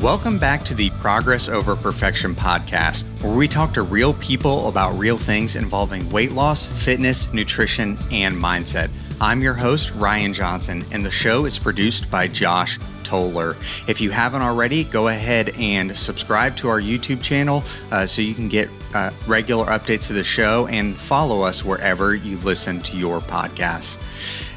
Welcome back to the Progress Over Perfection podcast, where we talk to real people about real things involving weight loss, fitness, nutrition, and mindset. I'm your host, Ryan Johnson, and the show is produced by Josh Toller. If you haven't already, go ahead and subscribe to our YouTube channel so you can get regular updates to the show and follow us wherever you listen to your podcasts.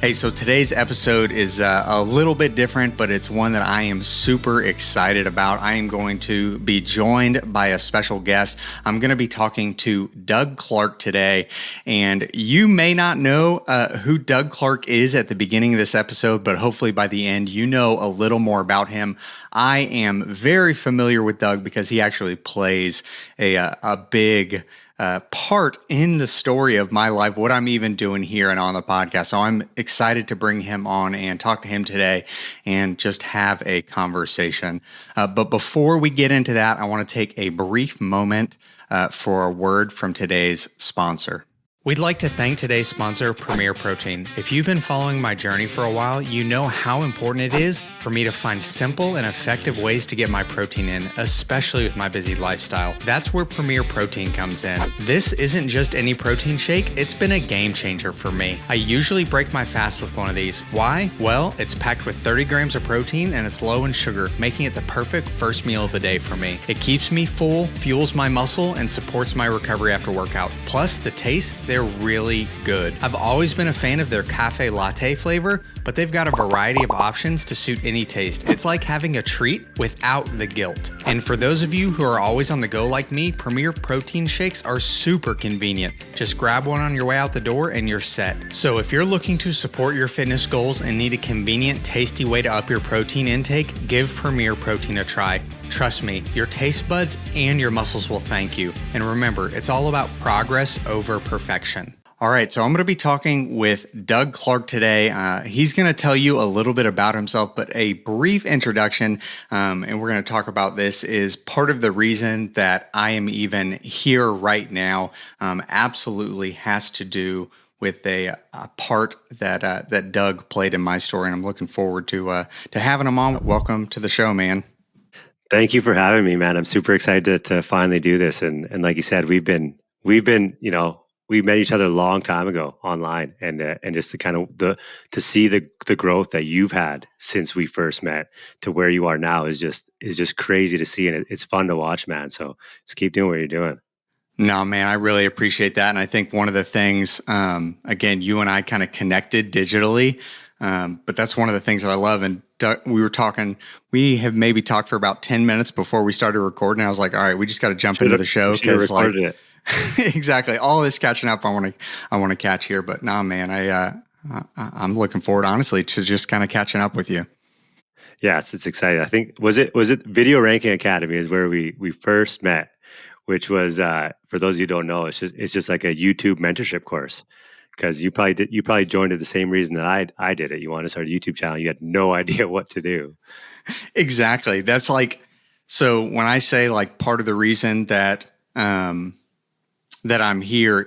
Hey, so today's episode is a little bit different, but it's one that I am super excited about. I am going to be joined by a special guest. I'm going to be talking to Doug Clark today, and you may not know who Doug Clark is at the beginning of this episode, but hopefully by the end, you know a little more about him. I am very familiar with Doug because he actually plays a big part in the story of my life, what I'm even doing here and on the podcast. So I'm excited to bring him on and talk to him today and just have a conversation. But before we get into that, I want to take a brief moment for a word from today's sponsor. We'd like to thank today's sponsor, Premier Protein. If you've been following my journey for a while, you know how important it is for me to find simple and effective ways to get my protein in, especially with my busy lifestyle. That's where Premier Protein comes in. This isn't just any protein shake, it's been a game changer for me. I usually break my fast with one of these. Why? Well, it's packed with 30 grams of protein and it's low in sugar, making it the perfect first meal of the day for me. It keeps me full, fuels my muscle, and supports my recovery after workout. Plus, the taste, they're really good. I've always been a fan of their cafe latte flavor, but they've got a variety of options to suit any taste. It's like having a treat without the guilt. And for those of you who are always on the go like me, Premier Protein shakes are super convenient. Just grab one on your way out the door and you're set. So if you're looking to support your fitness goals and need a convenient, tasty way to up your protein intake, give Premier Protein a try. Trust me, your taste buds and your muscles will thank you. And remember, it's all about progress over perfection. All right, so I'm going to be talking with Doug Clark today. He's going to tell you a little bit about himself, but a brief introduction, and we're going to talk about this, is part of the reason that I am even here right now. Absolutely has to do with a part that Doug played in my story, and I'm looking forward to having him on. Welcome to the show, man. Thank you for having me, man. I'm super excited to finally do this. And like you said, we've been, we met each other a long time ago online, and just to kind of to see the growth that you've had since we first met to where you are now is just crazy to see, and it's fun to watch, man. So just keep doing what you're doing. No, man, I really appreciate that, and I think one of the things, again, you and I kind of connected digitally, but that's one of the things that I love. And we have maybe talked for about 10 minutes before we started recording. I was like, all right, we just got to jump into the show because exactly all this catching up I want to catch here. But no, man, I'm looking forward, honestly, to just kind of catching up with you. Yeah, it's exciting. I think was it Video Ranking Academy is where we first met, which was for those of you who don't know, it's just like a YouTube mentorship course. Because you probably joined it the same reason that I did it. You wanted to start a YouTube channel. You had no idea what to do. Exactly. That's like, so when I say like part of the reason that that I'm here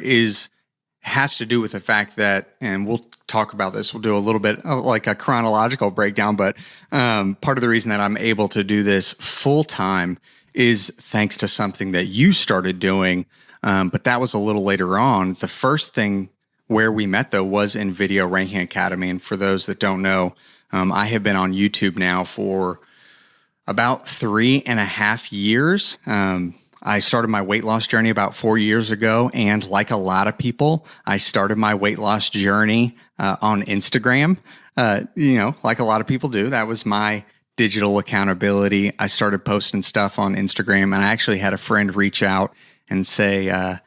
has to do with the fact that, and we'll talk about this. We'll do a little bit like a chronological breakdown, but part of the reason that I'm able to do this full time is thanks to something that you started doing. But that was a little later on. The first thing where we met, though, was in Video Ranking Academy. And for those that don't know, I have been on YouTube now for about 3.5 years. I started my weight loss journey about 4 years ago. And like a lot of people, I started my weight loss journey on Instagram, like a lot of people do. That was my digital accountability. I started posting stuff on Instagram, and I actually had a friend reach out and say,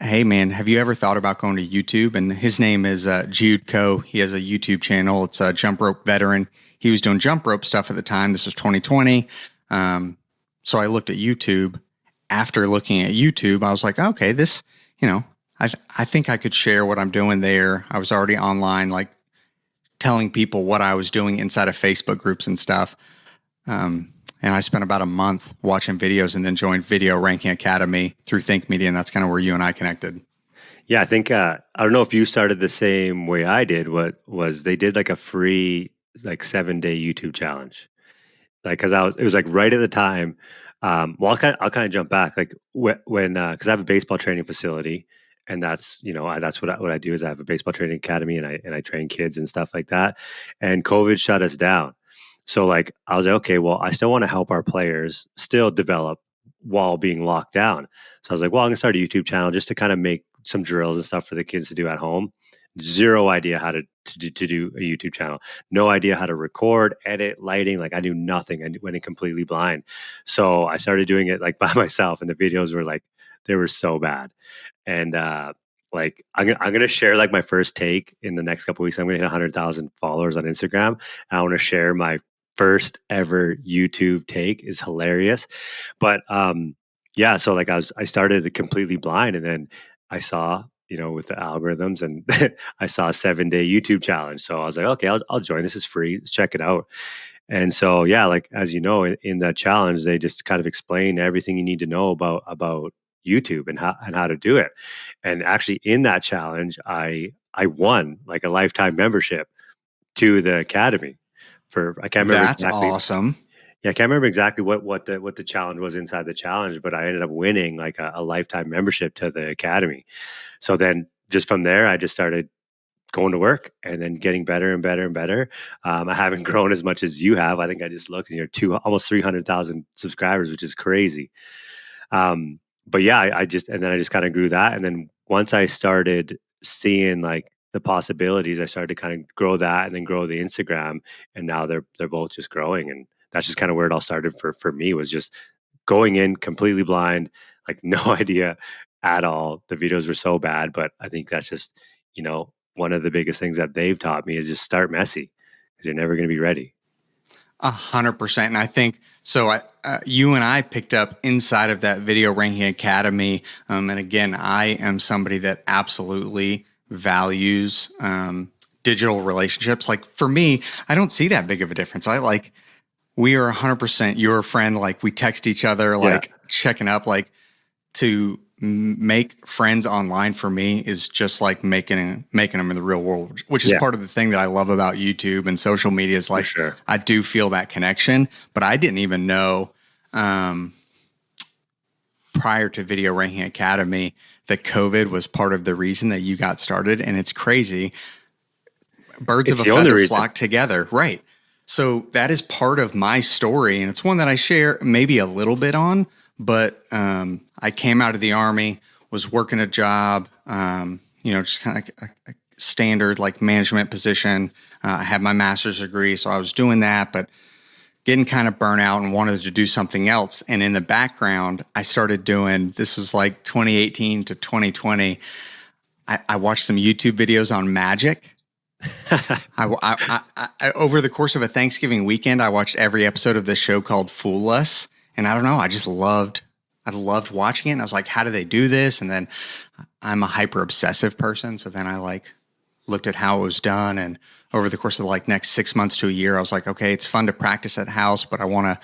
hey man, have you ever thought about going to YouTube? And his name is Jude Coe. He has a YouTube channel. It's a jump rope veteran. He was doing jump rope stuff at the time. This was 2020. So I looked at YouTube. After looking at YouTube, I was like, okay, this, I think I could share what I'm doing there. I was already online, like telling people what I was doing inside of Facebook groups and stuff. And I spent about a month watching videos and then joined Video Ranking Academy through Think Media. And that's kind of where you and I connected. Yeah, I think, I don't know if you started the same way I did. What was, they did like a free, like 7-day YouTube challenge. like, cause it was like right at the time. Well, I'll kind of jump back, like when, cause I have a baseball training facility, and that's, that's what I do is I have a baseball training academy, and I train kids and stuff like that. And COVID shut us down. So like, I was like, okay, well, I still want to help our players still develop while being locked down. So I was like, well, I'm gonna start a YouTube channel just to kind of make some drills and stuff for the kids to do at home. Zero idea how to do a YouTube channel. No idea how to record, edit, lighting. Like I knew nothing. I went in completely blind. So I started doing it like by myself, and the videos were like they were so bad. And like I'm gonna share like my first take in the next couple weeks. I'm gonna hit 100,000 followers on Instagram. I want to share my first ever YouTube take. Is hilarious. But yeah, so like I started completely blind, and then I saw, with the algorithms, and I saw a 7-day YouTube challenge. So I was like, okay, I'll join. This is free. Let's check it out. And so yeah, like as you know, in that challenge, they just kind of explain everything you need to know about YouTube and how to do it. And actually, in that challenge, I won like a lifetime membership to the academy for I can't remember That's exactly. awesome. Yeah, I can't remember exactly what the challenge was inside the challenge, but I ended up winning like a lifetime membership to the academy. So then just from there, I just started going to work and then getting better and better and better. I haven't grown as much as you have. I think I just looked and you're almost 300,000 subscribers, which is crazy. But yeah, I just kind of grew that. And then once I started seeing like the possibilities, I started to kind of grow that and then grow the Instagram. And now they're both just growing. And that's just kind of where it all started for me, was just going in completely blind, like no idea at all. The videos were so bad, but I think that's just, one of the biggest things that they've taught me is just start messy because you're never going to be ready. 100%. And I think so. You and I picked up inside of that Video Ranking Academy. And again, I am somebody that absolutely values digital relationships. Like for me, I don't see that big of a difference. We are 100% your friend. Like we text each other, Yeah, like checking up, like to make friends online for me is just like making them in the real world, which is yeah, part of the thing that I love about YouTube and social media is for like, sure. I do feel that connection, but I didn't even know, prior to Video Ranking Academy that COVID was part of the reason that you got started. And it's crazy. Birds of It's a the only feather reason. flock together. Right. So that is part of my story. And it's one that I share maybe a little bit on, but I came out of the Army, was working a job, just kind of a standard like management position. I had my master's degree, so I was doing that, but getting kind of burnt out and wanted to do something else. And in the background, I started doing, this was like 2018 to 2020. I watched some YouTube videos on magic. Over the course of a Thanksgiving weekend, I watched every episode of this show called Fool Us. And I don't know, I loved watching it. And I was like, how do they do this? And then I'm a hyper obsessive person. So then I like looked at how it was done. And over the course of like next 6 months to a year, I was like, okay, it's fun to practice at house, but I want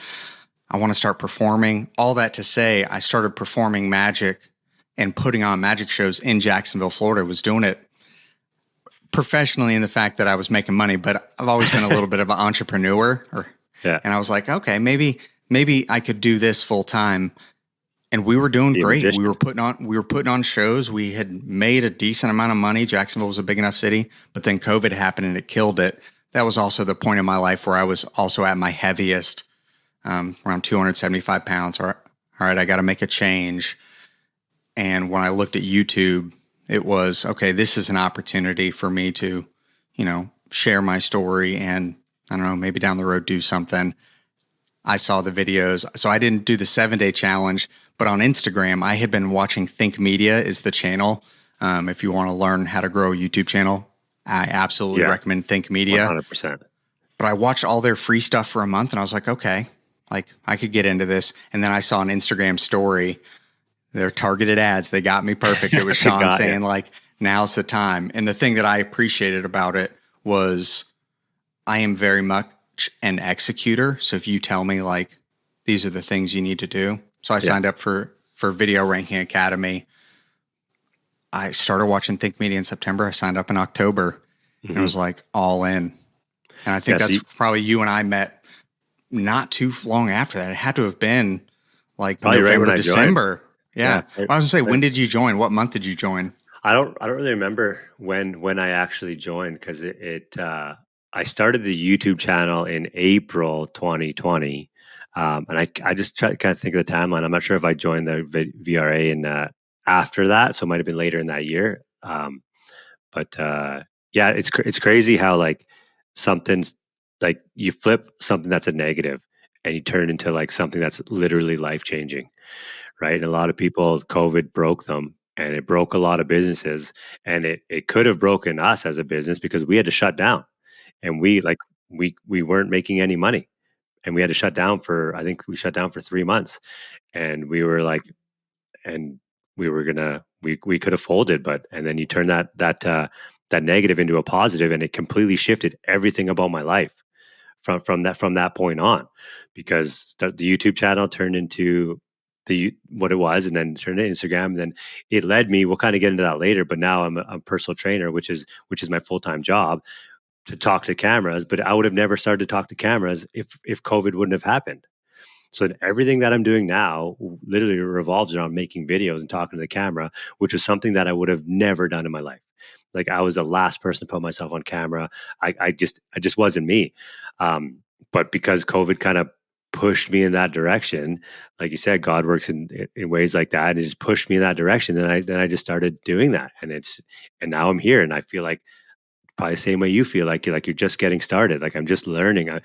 to start performing. All that to say, I started performing magic and putting on magic shows in Jacksonville, Florida. Was doing it professionally in the fact that I was making money, but I've always been a little bit of an entrepreneur. Yeah, And I was like, okay, maybe I could do this full time. And we were doing be a great. We magician. were putting on shows. We had made a decent amount of money. Jacksonville was a big enough city, but then COVID happened and it killed it. That was also the point in my life where I was also at my heaviest, around 275 pounds. All right, I got to make a change. And when I looked at YouTube, it was, okay, this is an opportunity for me to, share my story and I don't know, maybe down the road do something. I saw the videos. So I didn't do the 7-day challenge, but on Instagram, I had been watching Think Media is the channel. If you want to learn how to grow a YouTube channel, I absolutely Yeah, recommend Think Media. 100%. But I watched all their free stuff for a month and I was like, okay, like I could get into this. And then I saw an Instagram story, their targeted ads. They got me perfect. It was I Sean got you. saying like, now's the time. And the thing that I appreciated about it was I am very much an executor. So if you tell me like, these are the things you need to do. So I Yeah. signed up for Video Ranking Academy. I started watching Think Media in September. I signed up in October and it Hmm. was like all in. And I think Yeah. So that's probably you and I met not too long after that. It had to have been like Probably right when November, I joined. December. Yeah. Yeah. Well, I was gonna say, Right. when did you join? What month did you join? I don't really remember when I actually joined because I started the YouTube channel in April 2020, and I just try to kind of think of the timeline. I'm not sure if I joined the VRA in after that, so it might have been later in that year. But yeah, it's crazy how like something's like you flip something that's a negative and you turn into like something that's literally life changing, right? And a lot of people, COVID broke them and it broke a lot of businesses, and it could have broken us as a business because we had to shut down, and we weren't making any money, and we had to shut down for, I think we shut down for 3 months, and we were like, and we were gonna we could have folded, but and then you turn that negative into a positive, and it completely shifted everything about my life from that point on, because the YouTube channel turned into what it was, and then turned into Instagram, and then it led me. We'll kind of get into that later, but now I'm a personal trainer, which is my full time job, to talk to cameras. But I would have never started to talk to cameras if COVID wouldn't have happened. So everything that I'm doing now literally revolves around making videos and talking to the camera, which is something that I would have never done in my life. Like I was the last person to put myself on camera. I just wasn't me. Um, but because COVID kind of pushed me in that direction, like you said, God works in ways like that, and it just pushed me in that direction. Then I just started doing that, and now I'm here, and I feel like probably the same way you feel, like you're just getting started. Like I'm just learning. I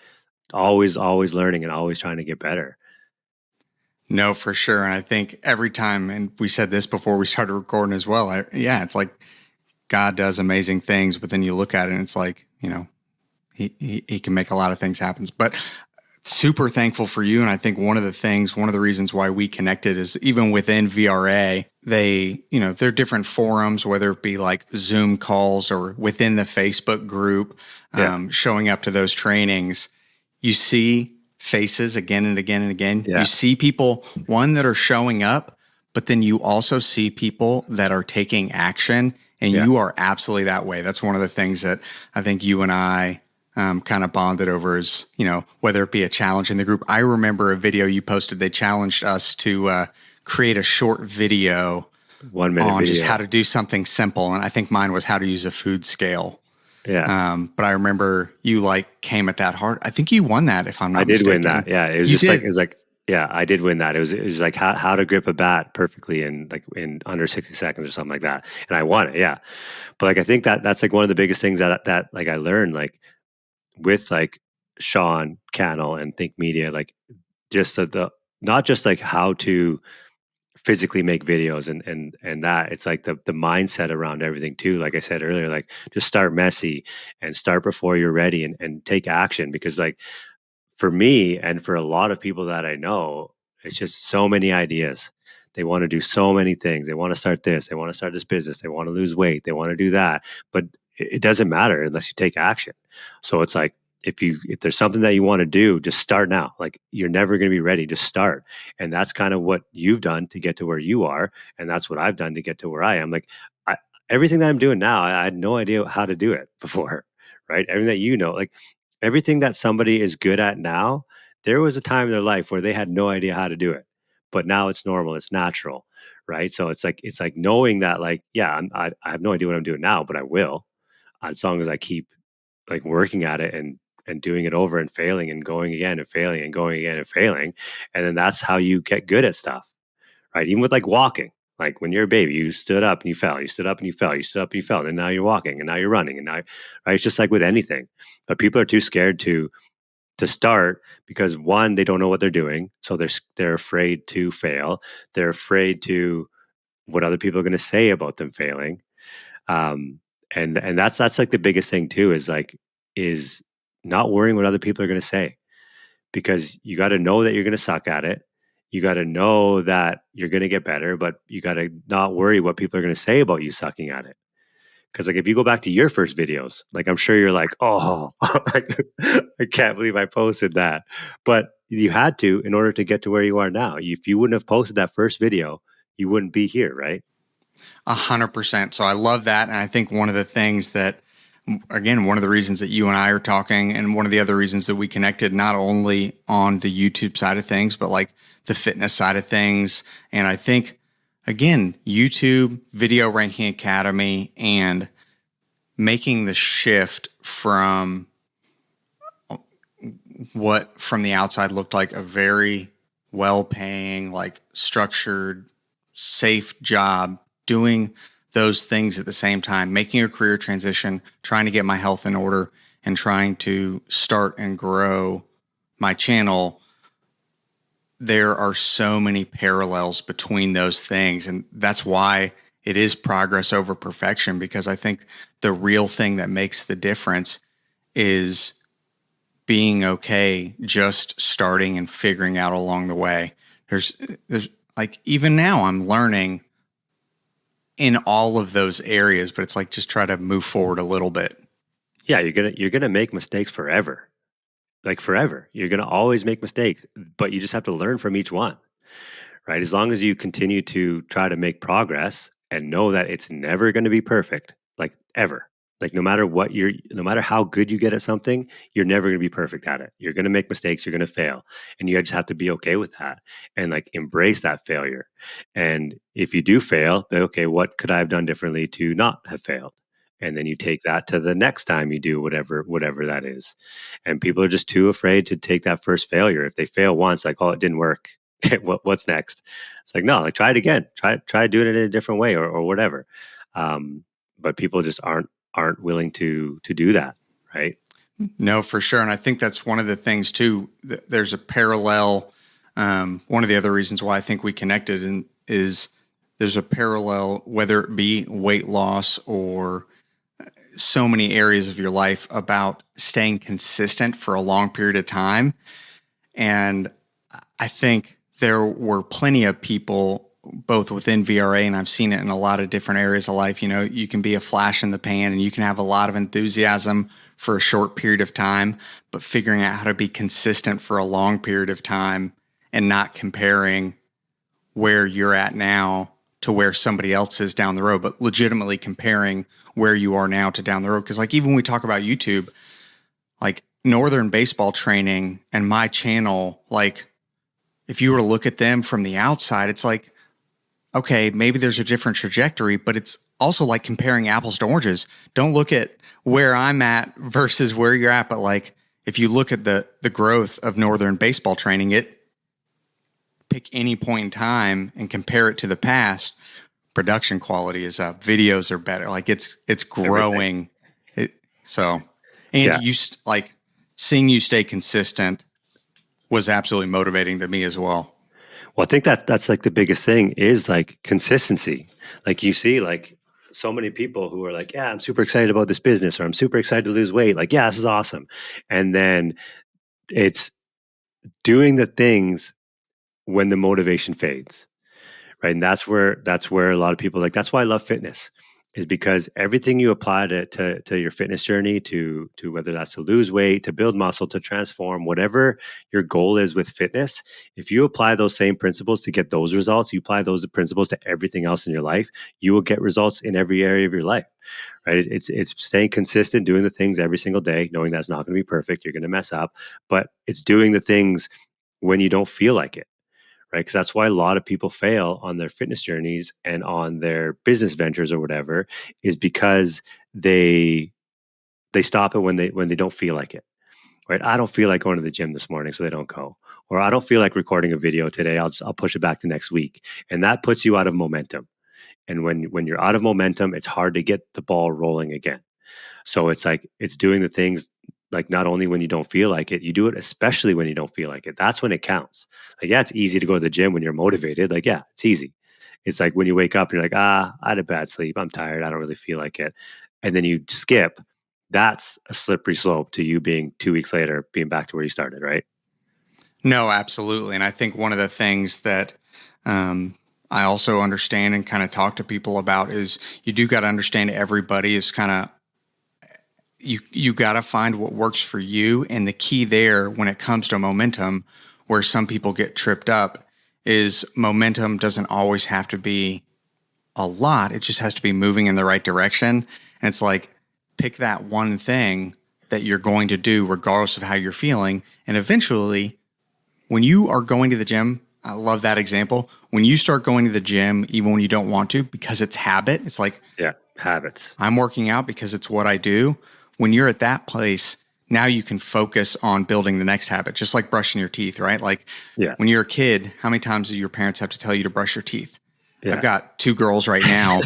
always learning and always trying to get better. No, for sure. And I think every time, and we said this before we started recording as well. Yeah, it's like God does amazing things, but then you look at it and it's like, he can make a lot of things happen. But super thankful for you. And I think one of the reasons why we connected is even within VRA, there are different forums, whether it be like Zoom calls or within the Facebook group, Yeah. showing up to those trainings. You see faces again and again and again. You Yeah. see people, one, that are showing up, but then you also see people that are taking action. And Yeah. you are absolutely that way. That's one of the things that I think you and I kind of bonded over is, whether it be a challenge in the group. I remember a video you posted. They challenged us to create a short video 1 minute on just how video. to do something simple. And I think mine was how to use a food scale. Yeah. But I remember you came at that hard. I think you won that, if I'm I not did win mistaken. that. Yeah. It was You just like, it did. was like, yeah, I did win that. It was like how to grip a bat perfectly in under 60 seconds or something like that. And I won it. Yeah. But like, I think that's like one of the biggest things that like I learned, like with like Sean Cannell and Think Media, like just the not just like how to physically make videos and that, it's like the mindset around everything too. Like I said earlier, like just start messy and start before you're ready, and take action, because like for me and for a lot of people that I know, it's just so many ideas. They want to do so many things. They want to start this, they want to start this business, they want to lose weight, they want to do that, but it doesn't matter unless you take action. So it's like, if there's something that you want to do, just start now. Like you're never going to be ready, just start. And that's kind of what you've done to get to where you are, and that's what I've done to get to where I am. Like I, everything that I'm doing now, I had no idea how to do it before, right? Everything that like everything that somebody is good at now, there was a time in their life where they had no idea how to do it, but now it's normal, it's natural, right? So it's like knowing that, like, yeah, I have no idea what I'm doing now, but I will, as long as I keep like working at it, and doing it over and failing and going again and failing and going again and failing, and then that's how you get good at stuff, right? Even with like walking. Like when you're a baby, you stood up and you fell, you stood up and you fell, you stood up and you fell, and now you're walking and now you're running and now, right? It's just like with anything. But people are too scared to start because, one, they don't know what they're doing, so they're afraid to fail. They're afraid to what other people are going to say about them failing. Um, and that's like the biggest thing too, is not worrying what other people are going to say, because you got to know that you're going to suck at it. You got to know that you're going to get better, but you got to not worry what people are going to say about you sucking at it. Because like if you go back to your first videos, like I'm sure you're like, oh, I can't believe I posted that. But you had to in order to get to where you are now. If you wouldn't have posted that first video, you wouldn't be here, right? 100%. So I love that. And I think one of the things that again, one of the reasons that you and I are talking, and one of the other reasons that we connected, not only on the YouTube side of things, but like the fitness side of things. And I think, again, YouTube, Video Ranking Academy, and making the shift from what from the outside looked like a very well-paying, like structured, safe job, doing those things at the same time, making a career transition, trying to get my health in order, and trying to start and grow my channel. There are so many parallels between those things. And that's why it is progress over perfection, because I think the real thing that makes the difference is being okay just starting and figuring out along the way. There's like, even now I'm learning in all of those areas, but it's like, just try to move forward a little bit. Yeah, you're gonna make mistakes forever. Like forever. You're gonna always make mistakes, but you just have to learn from each one. Right? As long as you continue to try to make progress and know that it's never going to be perfect, like ever. Like no matter how good you get at something, you're never going to be perfect at it. You're going to make mistakes, you're going to fail, and you just have to be okay with that and like embrace that failure. And if you do fail, then okay, what could I have done differently to not have failed? And then you take that to the next time you do whatever that is. And people are just too afraid to take that first failure. If they fail once, like, oh, it didn't work. Okay, what's next? It's like, no, like try it again. Try doing it in a different way or whatever. But people just aren't willing to do that, right? No, for sure. And I think that's one of the things too. There's a parallel. One of the other reasons why I think we connected is there's a parallel, whether it be weight loss or so many areas of your life, about staying consistent for a long period of time. And I think there were plenty of people, both within VRA, and I've seen it in a lot of different areas of life. You know, you can be a flash in the pan and you can have a lot of enthusiasm for a short period of time, but figuring out how to be consistent for a long period of time and not comparing where you're at now to where somebody else is down the road, but legitimately comparing where you are now to down the road. Because like, even when we talk about YouTube, like Northern Baseball Training and my channel, like if you were to look at them from the outside, it's like, okay, maybe there's a different trajectory, but it's also like comparing apples to oranges. Don't look at where I'm at versus where you're at, but like if you look at the growth of Northern Baseball Training, pick any point in time and compare it to the past, production quality is up, videos are better. Like it's growing. And Yeah. you like seeing you stay consistent was absolutely motivating to me as well. Well, I think that's like the biggest thing is like consistency. Like you see, like so many people who are like, yeah, I'm super excited about this business, or I'm super excited to lose weight. Like, yeah, this is awesome. And then it's doing the things when the motivation fades. Right. And that's where a lot of people, like, that's why I love fitness, is because everything you apply to your fitness journey, to whether that's to lose weight, to build muscle, to transform, whatever your goal is with fitness, if you apply those same principles to get those results, you apply those principles to everything else in your life, you will get results in every area of your life. Right. It's staying consistent, doing the things every single day, knowing that's not going to be perfect. You're going to mess up, but it's doing the things when you don't feel like it. Right, because that's why a lot of people fail on their fitness journeys and on their business ventures or whatever, is because they stop it when they don't feel like it. Right, I don't feel like going to the gym this morning, so they don't go. Or I don't feel like recording a video today, I'll push it back to next week, and that puts you out of momentum. And when you're out of momentum, it's hard to get the ball rolling again. So it's like, it's doing the things, like, not only when you don't feel like it, you do it especially when you don't feel like it. That's when it counts. Like, yeah, it's easy to go to the gym when you're motivated. Like, yeah, it's easy. It's like when you wake up and you're like, I had a bad sleep, I'm tired, I don't really feel like it. And then you skip. That's a slippery slope to you being 2 weeks later, being back to where you started, right? No, absolutely. And I think one of the things that I also understand and kind of talk to people about is you do got to understand everybody is kind of, you got to find what works for you. And the key there when it comes to momentum, where some people get tripped up, is momentum doesn't always have to be a lot. It just has to be moving in the right direction. And it's like pick that one thing that you're going to do regardless of how you're feeling. And eventually, when you are going to the gym, I love that example. When you start going to the gym, even when you don't want to, because it's habit, it's like, Yeah. Habits. I'm working out because it's what I do. When you're at that place, now you can focus on building the next habit, just like brushing your teeth, right? Like Yeah. when you're a kid, how many times do your parents have to tell you to brush your teeth? I've Yeah. got two girls right now,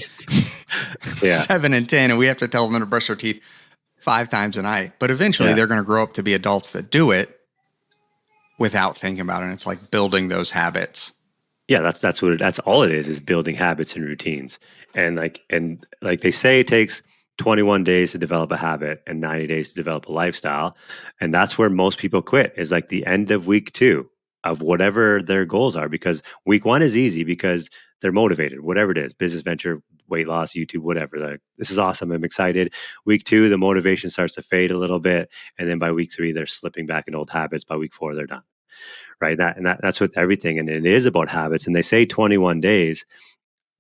Yeah. 7 and 10, and we have to tell them to brush their teeth 5 times a night. But eventually Yeah. they're going to grow up to be adults that do it without thinking about it. And it's like building those habits. Yeah, that's all it is building habits and routines. And like they say it takes 21 days to develop a habit and 90 days to develop a lifestyle. And that's where most people quit is like the end of week 2 of whatever their goals are, because week 1 is easy because they're motivated, whatever it is, business venture, weight loss, YouTube, whatever. Like, this is awesome. I'm excited. Week 2, the motivation starts to fade a little bit. And then by week 3, they're slipping back in old habits. By week 4, they're done, right? That's with everything, and it is about habits. And they say 21 days.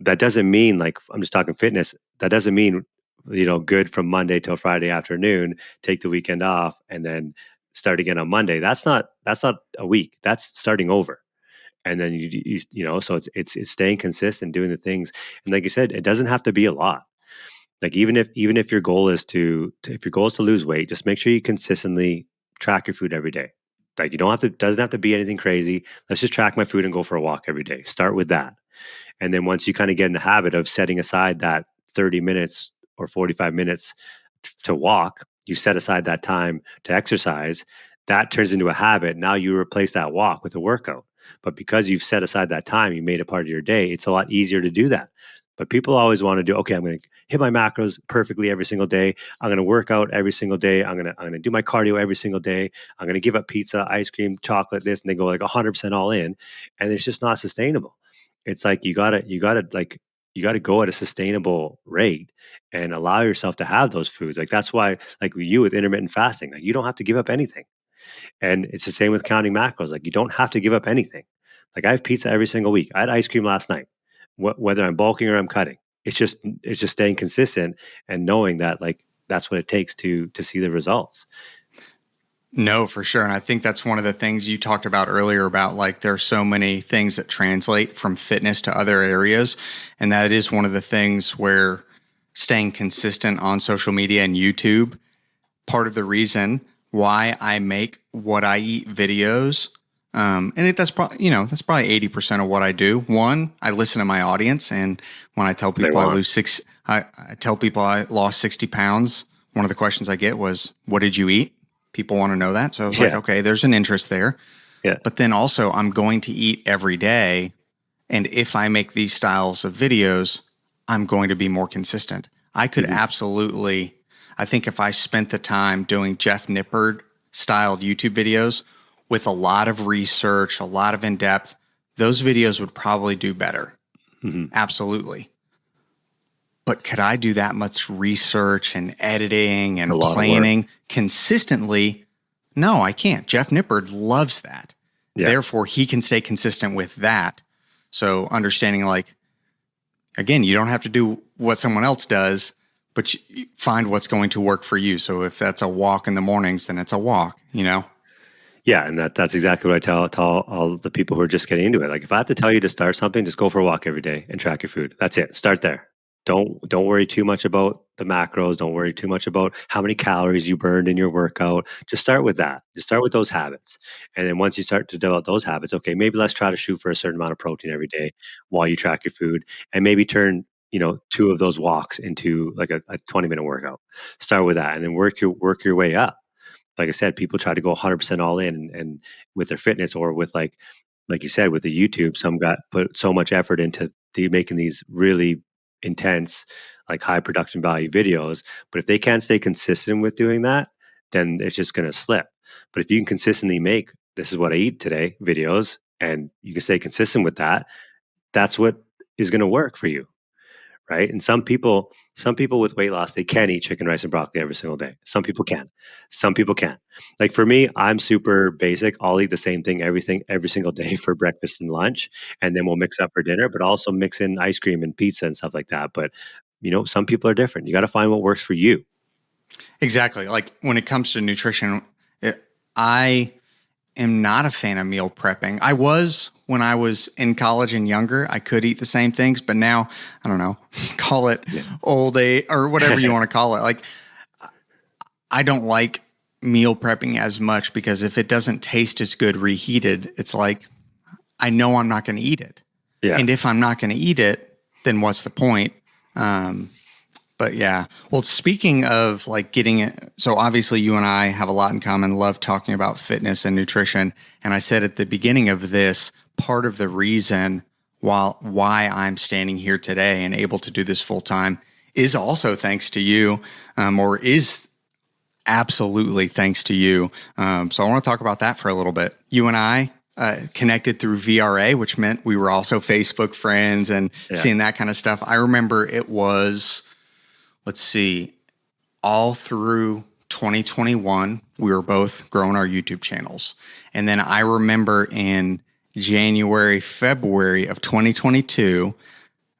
That doesn't mean, like, I'm just talking fitness. That doesn't mean good from Monday till Friday afternoon. Take the weekend off and then start again on Monday. That's not a week. That's starting over. And then so it's staying consistent, doing the things. And like you said, it doesn't have to be a lot. Like even if your goal is if your goal is to lose weight, just make sure you consistently track your food every day. Like, you don't have to doesn't have to be anything crazy. Let's just track my food and go for a walk every day. Start with that. And then once you kind of get in the habit of setting aside that 30 minutes or 45 minutes to walk, you set aside that time to exercise, that turns into a habit. Now you replace that walk with a workout. But because you've set aside that time, you made it part of your day, it's a lot easier to do that. But people always want to do, okay, I'm going to hit my macros perfectly every single day. I'm going to work out every single day. I'm going to do my cardio every single day. I'm going to give up pizza, ice cream, chocolate, this, and they go like 100% all in. And it's just not sustainable. It's like you gotta go at a sustainable rate and allow yourself to have those foods. Like, that's why, like you with intermittent fasting, like, you don't have to give up anything. And it's the same with counting macros. Like, you don't have to give up anything. Like, I have pizza every single week. I had ice cream last night. Whether I'm bulking or I'm cutting, it's just staying consistent and knowing that, like, that's what it takes to see the results. No, for sure. And I think that's one of the things you talked about earlier about like there's so many things that translate from fitness to other areas. And that is one of the things where staying consistent on social media and YouTube, part of the reason why I make what I eat videos. That's probably, that's probably 80% of what I do. One, I listen to my audience. And when I tell people I tell people I lost 60 pounds, one of the questions I get was, what did you eat? People want to know that. So I was like, Yeah. okay, there's an interest there. Yeah. But then also I'm going to eat every day. And if I make these styles of videos, I'm going to be more consistent. I could absolutely, I think if I spent the time doing Jeff Nippard styled YouTube videos with a lot of research, a lot of in-depth, those videos would probably do better. Absolutely. But could I do that much research and editing A and lot of work. planning consistently? No, I can't. Jeff Nippard loves that. Yeah. Therefore, he can stay consistent with that. So understanding, like, again, you don't have to do what someone else does, but you find what's going to work for you. So if that's a walk in the mornings, then it's a walk, Yeah, and that's exactly what I tell all the people who are just getting into it. Like, if I have to tell you to start something, just go for a walk every day and track your food. That's it. Start there. Don't worry too much about the macros. Don't worry too much about how many calories you burned in your workout. Just start with that. Just start with those habits. And then once you start to develop those habits, okay, maybe let's try to shoot for a certain amount of protein every day while you track your food, and maybe turn, 2 of those walks into like a 20-minute workout. Start with that and then work your way up. Like I said, people try to go 100% all in and with their fitness, or with like you said, with the YouTube, some got put so much effort into making these really intense, like high production value videos. But if they can't stay consistent with doing that, then it's just going to slip. But if you can consistently make this is what I eat today videos, and you can stay consistent with that, that's what is going to work for you, right? And some people with weight loss, they can eat chicken, rice, and broccoli every single day. Some people can. Some people can't. Like, for me, I'm super basic. I'll eat the same thing, everything, every single day for breakfast and lunch, and then we'll mix up for dinner, but also mix in ice cream and pizza and stuff like that. But some people are different. You got to find what works for you. Exactly. Like when it comes to nutrition, I am not a fan of meal prepping. I was when I was in college and younger. I could eat the same things, but now I don't know, call it Yeah. old age or whatever you want to call it. Like I don't like meal prepping as much because if it doesn't taste as good reheated, it's like I know I'm not going to eat it. Yeah. And if I'm not going to eat it, then what's the point? Um, but yeah. Well, speaking of like getting it, so obviously you and I have a lot in common, love talking about fitness and nutrition. And I said at the beginning of this, part of the reason why I'm standing here today and able to do this full time is also thanks to you, or is absolutely thanks to you. So I want to talk about that for a little bit. You and I connected through VRA, which meant we were also Facebook friends and Yeah. seeing that kind of stuff. I remember it was, let's see, all through 2021, we were both growing our YouTube channels. And then I remember in January, February of 2022,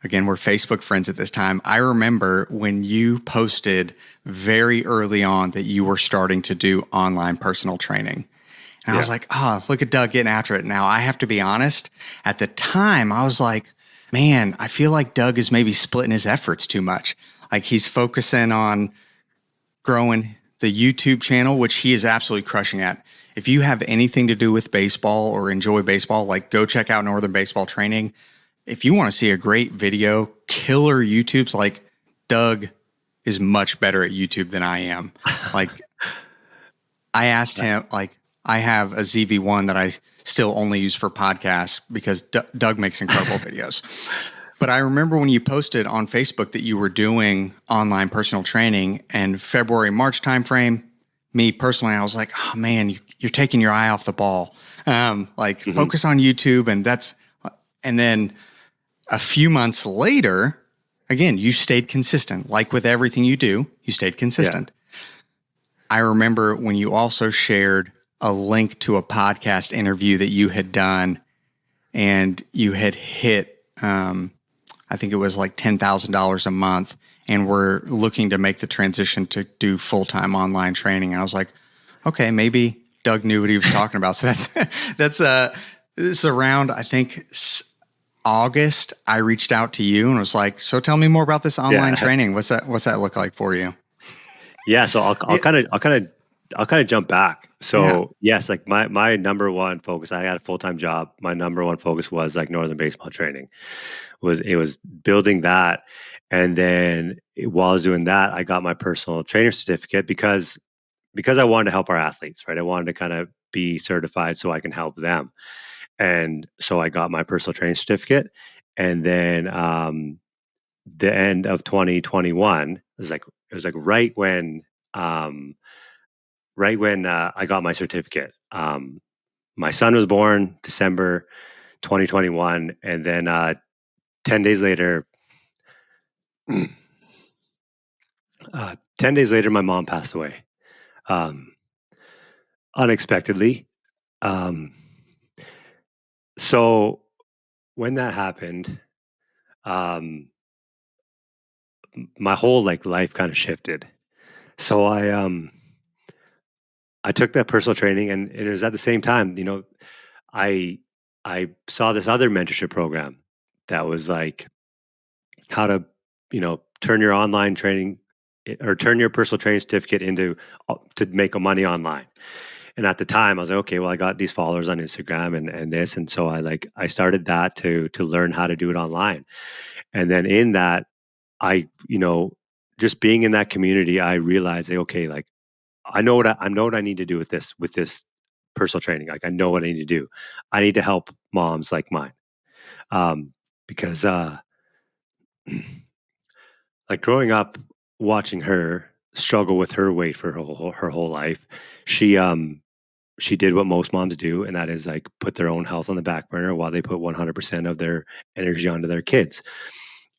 again, we're Facebook friends at this time. I remember when you posted very early on that you were starting to do online personal training. And I was like, oh, look at Doug getting after it. Now, I have to be honest, at the time, I was like, man, I feel like Doug is maybe splitting his efforts too much. Like he's focusing on growing the YouTube channel, which he is absolutely crushing at. If you have anything to do with baseball or enjoy baseball, like go check out Northern Baseball Training. If you want to see a great video, killer YouTube's like Doug is much better at YouTube than I am. Like I asked him, like I have a ZV-1 that I still only use for podcasts because Doug makes incredible videos. But I remember when you posted on Facebook that you were doing online personal training and February, March timeframe, me personally, I was like, oh man, you're taking your eye off the ball. Focus on YouTube. And then a few months later, again, you stayed consistent. Like with everything you do, you stayed consistent. Yeah. I remember when you also shared a link to a podcast interview that you had done and you had hit, I think it was like $10,000 a month, and we're looking to make the transition to do full-time online training. And I was like, okay, maybe Doug knew what he was talking about. So this is around, I think, August. I reached out to you and was like, so tell me more about this online training. What's that look like for you? Yeah. So I'll kind of jump back. So yes, like my number one focus, I had a full-time job. My number one focus was like Northern Baseball Training. It was building that. And then while I was doing that, I got my personal trainer certificate because I wanted to help our athletes, right? I wanted to kind of be certified so I can help them. And so I got my personal training certificate. And then the end of 2021 it was like um, right when I got my certificate. My son was born December 2021, and then 10 days later, 10 days later, my mom passed away unexpectedly. Um, so when that happened, um, my whole like life kind of shifted. So I took that personal training, and it was at the same time, I I saw this other mentorship program that was like how to, turn your online training or turn your personal training certificate into to make a money online. And at the time, I was like, okay, well, I got these followers on Instagram and this, and so I started that to learn how to do it online. And then in that, I just being in that community, I realized, like, okay, like I know what I need to do with this personal training. Like I know what I need to do. I need to help moms like mine, because like growing up watching her struggle with her weight for her whole life, she she did what most moms do, and that is like put their own health on the back burner while they put 100% of their energy onto their kids.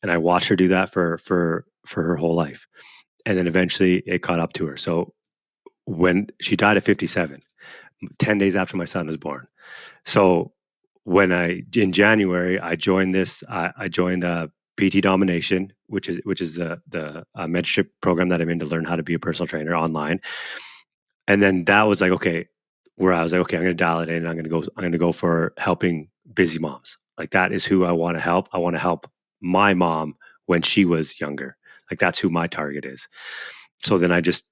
And I watched her do that for her whole life, and then eventually it caught up to her. So when she died at 57, 10 days after my son was born. So in January, I joined PT Domination, which is the mentorship program that I'm in to learn how to be a personal trainer online. And then that was like, okay, where I was like, okay, I'm going to dial it in. I'm going to go for helping busy moms. Like that is who I want to help. I want to help my mom when she was younger. Like that's who my target is. So then I just,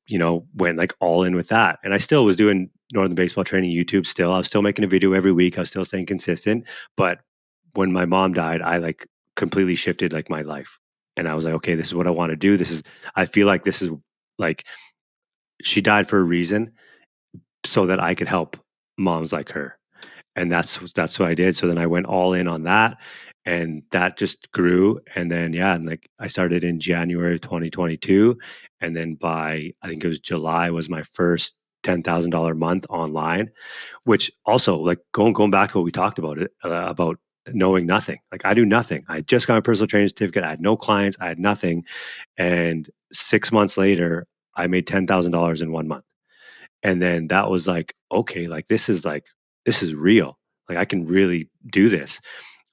went like all in with that. And I still was doing Northern Baseball Training YouTube still. I was still making a video every week. I was still staying consistent. But when my mom died, I like completely shifted like my life. And I was like, okay, this is what I want to do. I feel like this is like, she died for a reason so that I could help moms like her. And that's what I did. So then I went all in on that, and that just grew. And then and like I started in January of 2022, and then by I think it was July was my first $10,000 month online, which also like going back to what we talked about knowing nothing. Like I do nothing. I just got my personal training certificate. I had no clients. I had nothing, and 6 months later, I made $10,000 in 1 month. And then that was like, okay, this is real. Like I can really do this.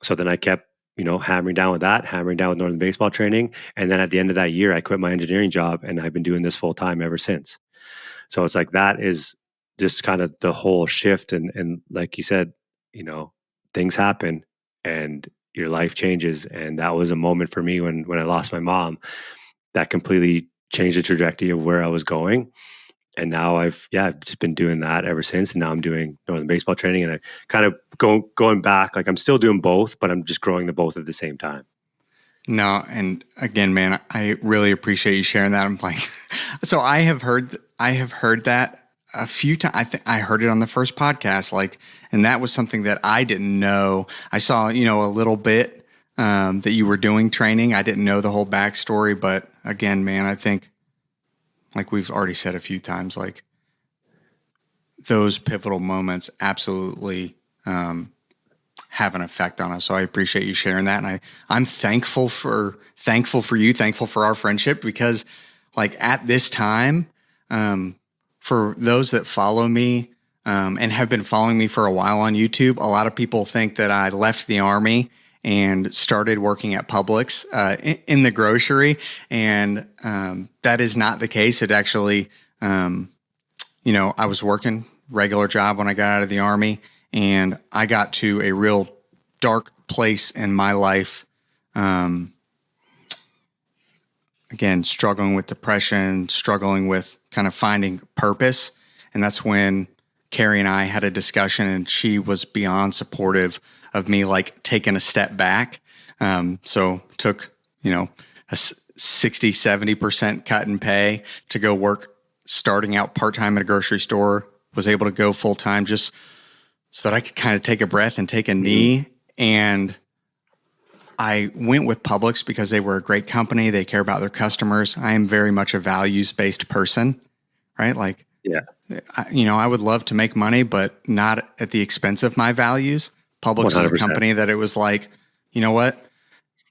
So then I kept, hammering down with that, hammering down with Northern Baseball Training. And then at the end of that year, I quit my engineering job and I've been doing this full time ever since. So it's like that is just kind of the whole shift. And like you said, things happen and your life changes. And that was a moment for me when I lost my mom that completely changed the trajectory of where I was going. And now I've just been doing that ever since. And now I'm doing Northern Baseball Training, and I kind of going back, like I'm still doing both, but I'm just growing the both at the same time. No, and again, man, I really appreciate you sharing that. I'm like, so I have heard that a few times. I heard it on the first podcast, like, and that was something that I didn't know. I saw, a little bit that you were doing training. I didn't know the whole backstory, but again, man, I think, like we've already said a few times, like those pivotal moments absolutely have an effect on us. So I appreciate you sharing that. And I'm thankful for you, thankful for our friendship, because like at this time, for those that follow me and have been following me for a while on YouTube, a lot of people think that I left the Army and started working at Publix in the grocery. And that is not the case. It actually, I was working regular job when I got out of the Army, and I got to a real dark place in my life. Again, struggling with depression, struggling with kind of finding purpose. And that's when Carrie and I had a discussion, and she was beyond supportive of me like taking a step back. So took, a 60-70% cut in pay to go work, starting out part-time at a grocery store, was able to go full-time just so that I could kind of take a breath and take a knee. And I went with Publix because they were a great company. They care about their customers. I am very much a values-based person, right? Like, I would love to make money, but not at the expense of my values. Publix 100%. Was a company that it was like, you know what?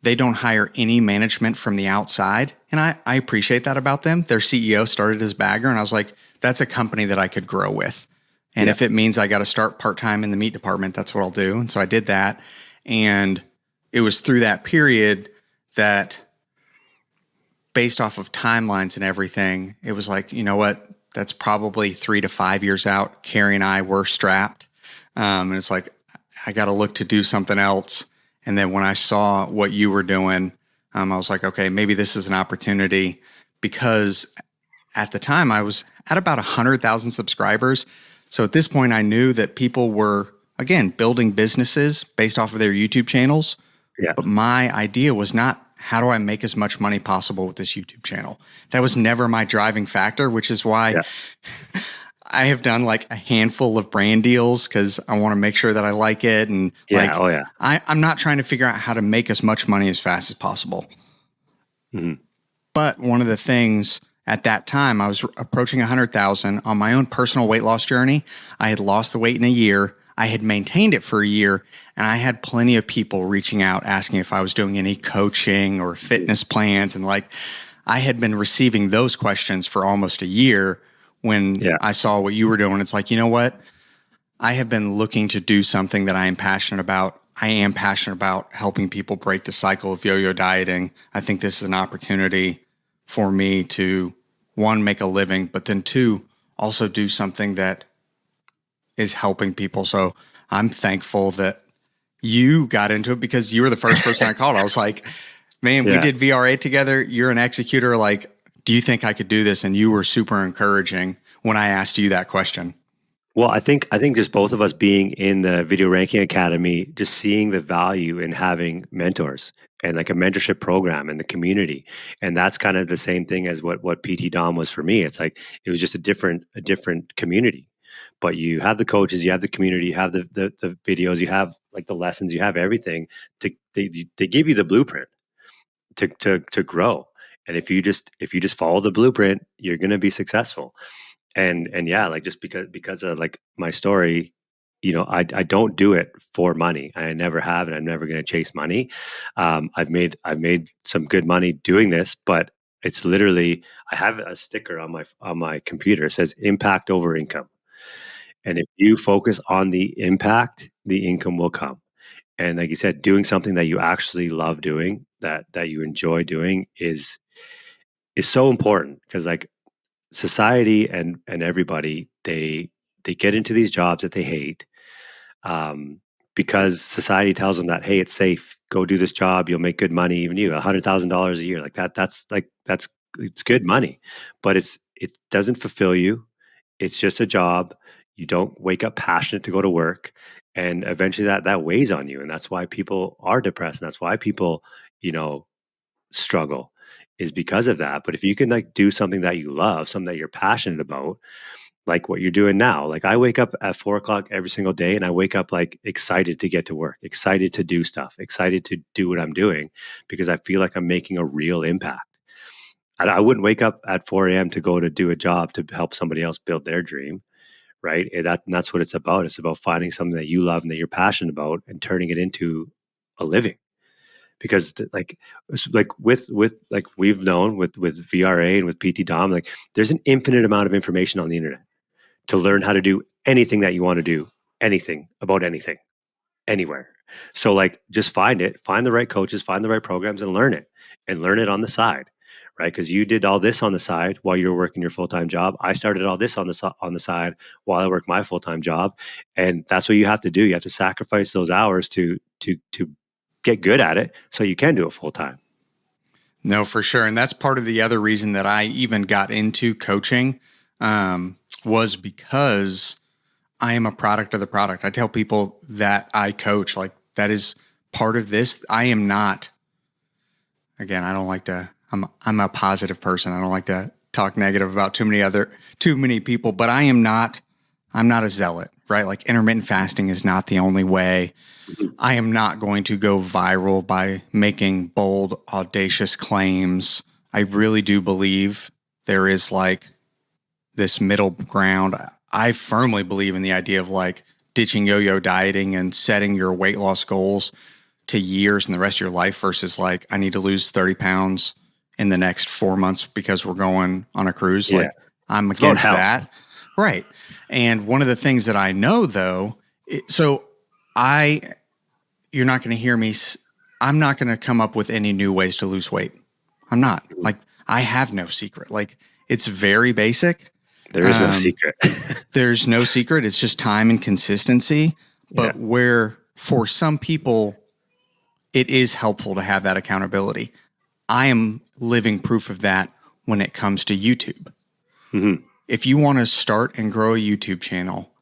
They don't hire any management from the outside. And I appreciate that about them. Their CEO started as bagger, and I was like, that's a company that I could grow with. And if it means I got to start part-time in the meat department, that's what I'll do. And so I did that. And it was through that period that, based off of timelines and everything, it was like, you know what? That's probably 3 to 5 years out. Carrie and I were strapped. And it's like, I got to look to do something else. And then when I saw what you were doing, I was like, okay, maybe this is an opportunity, because at the time I was at about 100,000 subscribers. So at this point, I knew that people were, again, building businesses based off of their YouTube channels. Yeah. But my idea was not, how do I make as much money possible with this YouTube channel? That was never my driving factor, which is why I have done like a handful of brand deals, because I want to make sure that I like it. And I'm not trying to figure out how to make as much money as fast as possible. Mm-hmm. But one of the things at that time, I was approaching 100,000 on my own personal weight loss journey. I had lost the weight in a year. I had maintained it for a year, and I had plenty of people reaching out asking if I was doing any coaching or fitness plans. And like, I had been receiving those questions for almost a year when I saw what you were doing. It's like, you know what? I have been looking to do something that I am passionate about. I am passionate about helping people break the cycle of yo-yo dieting. I think this is an opportunity for me to, one, make a living, but then two, also do something that is helping people. So I'm thankful that you got into it because you were the first person I called. I was like, man, we Yeah. did VRA together. You're an executor. Like, do you think I could do this? And you were super encouraging when I asked you that question. Well, I think just both of us being in the Video Ranking Academy, just seeing the value in having mentors and like a mentorship program in the community. And that's kind of the same thing as what PT Dom was for me. It's like it was just a different community. But you have the coaches, you have the community, you have the videos, you have like the lessons, you have everything they give you the blueprint to grow. And if you just follow the blueprint, you're gonna be successful. And yeah, like just because of like my story, I don't do it for money. I never have, and I'm never going to chase money. I've made some good money doing this, but it's literally I have a sticker on my computer. It says impact over income, and if you focus on the impact, the income will come. And like you said, doing something that you actually love doing, that you enjoy doing, is so important because like society and everybody they get into these jobs that they hate, um, because society tells them that, hey, it's safe, go do this job, you'll make good money, even you $100,000 a year, like that's it's good money, but it doesn't fulfill you. It's just a job. You don't wake up passionate to go to work, and eventually that weighs on you, and that's why people are depressed, and that's why people you know struggle, is because of that. But if you can like do something that you love, something that you're passionate about, like what you're doing now, like I wake up at 4 o'clock every single day, and I wake up like excited to get to work, excited to do stuff, excited to do what I'm doing because I feel like I'm making a real impact. I wouldn't wake up at 4 a.m. to go to do a job to help somebody else build their dream, right? And that's what it's about. It's about finding something that you love and that you're passionate about and turning it into a living, because like with like we've known with VRA and with PT Dom, like there's an infinite amount of information on the internet to learn how to do anything that you want to do, anything about anything, anywhere. So like just find the right coaches, find the right programs and learn it on the side, right? Because you did all this on the side while you were working your full-time job. I started all this on the side while I work my full-time job. And that's what you have to do. You have to sacrifice those hours to get good at it so you can do it full time. No, for sure. And that's part of the other reason that I even got into coaching, was because I am a product of the product. I tell people that I coach, like that is part of this. I am not, again, I don't like to, I'm a positive person. I don't like to talk negative about too many people, but I'm not a zealot, right? Like intermittent fasting is not the only way. Mhm. I am not going to go viral by making bold, audacious claims. I really do believe there is like this middle ground. I firmly believe in the idea of like ditching yo-yo dieting and setting your weight loss goals to years and the rest of your life versus like, I need to lose 30 pounds in the next 4 months because we're going on a cruise. Yeah. Like I'm It's about against health. that. Right. And one of the things that I know though, you're not going to hear me. I'm not going to come up with any new ways to lose weight. I'm not. Mhm. Like, I have no secret. Like, it's very basic. There is no secret. There's no secret. It's just time and consistency. Yeah. But where for some people, it is helpful to have that accountability. I am living proof of that when it comes to YouTube. Mhm. If you want to start and grow a YouTube channel,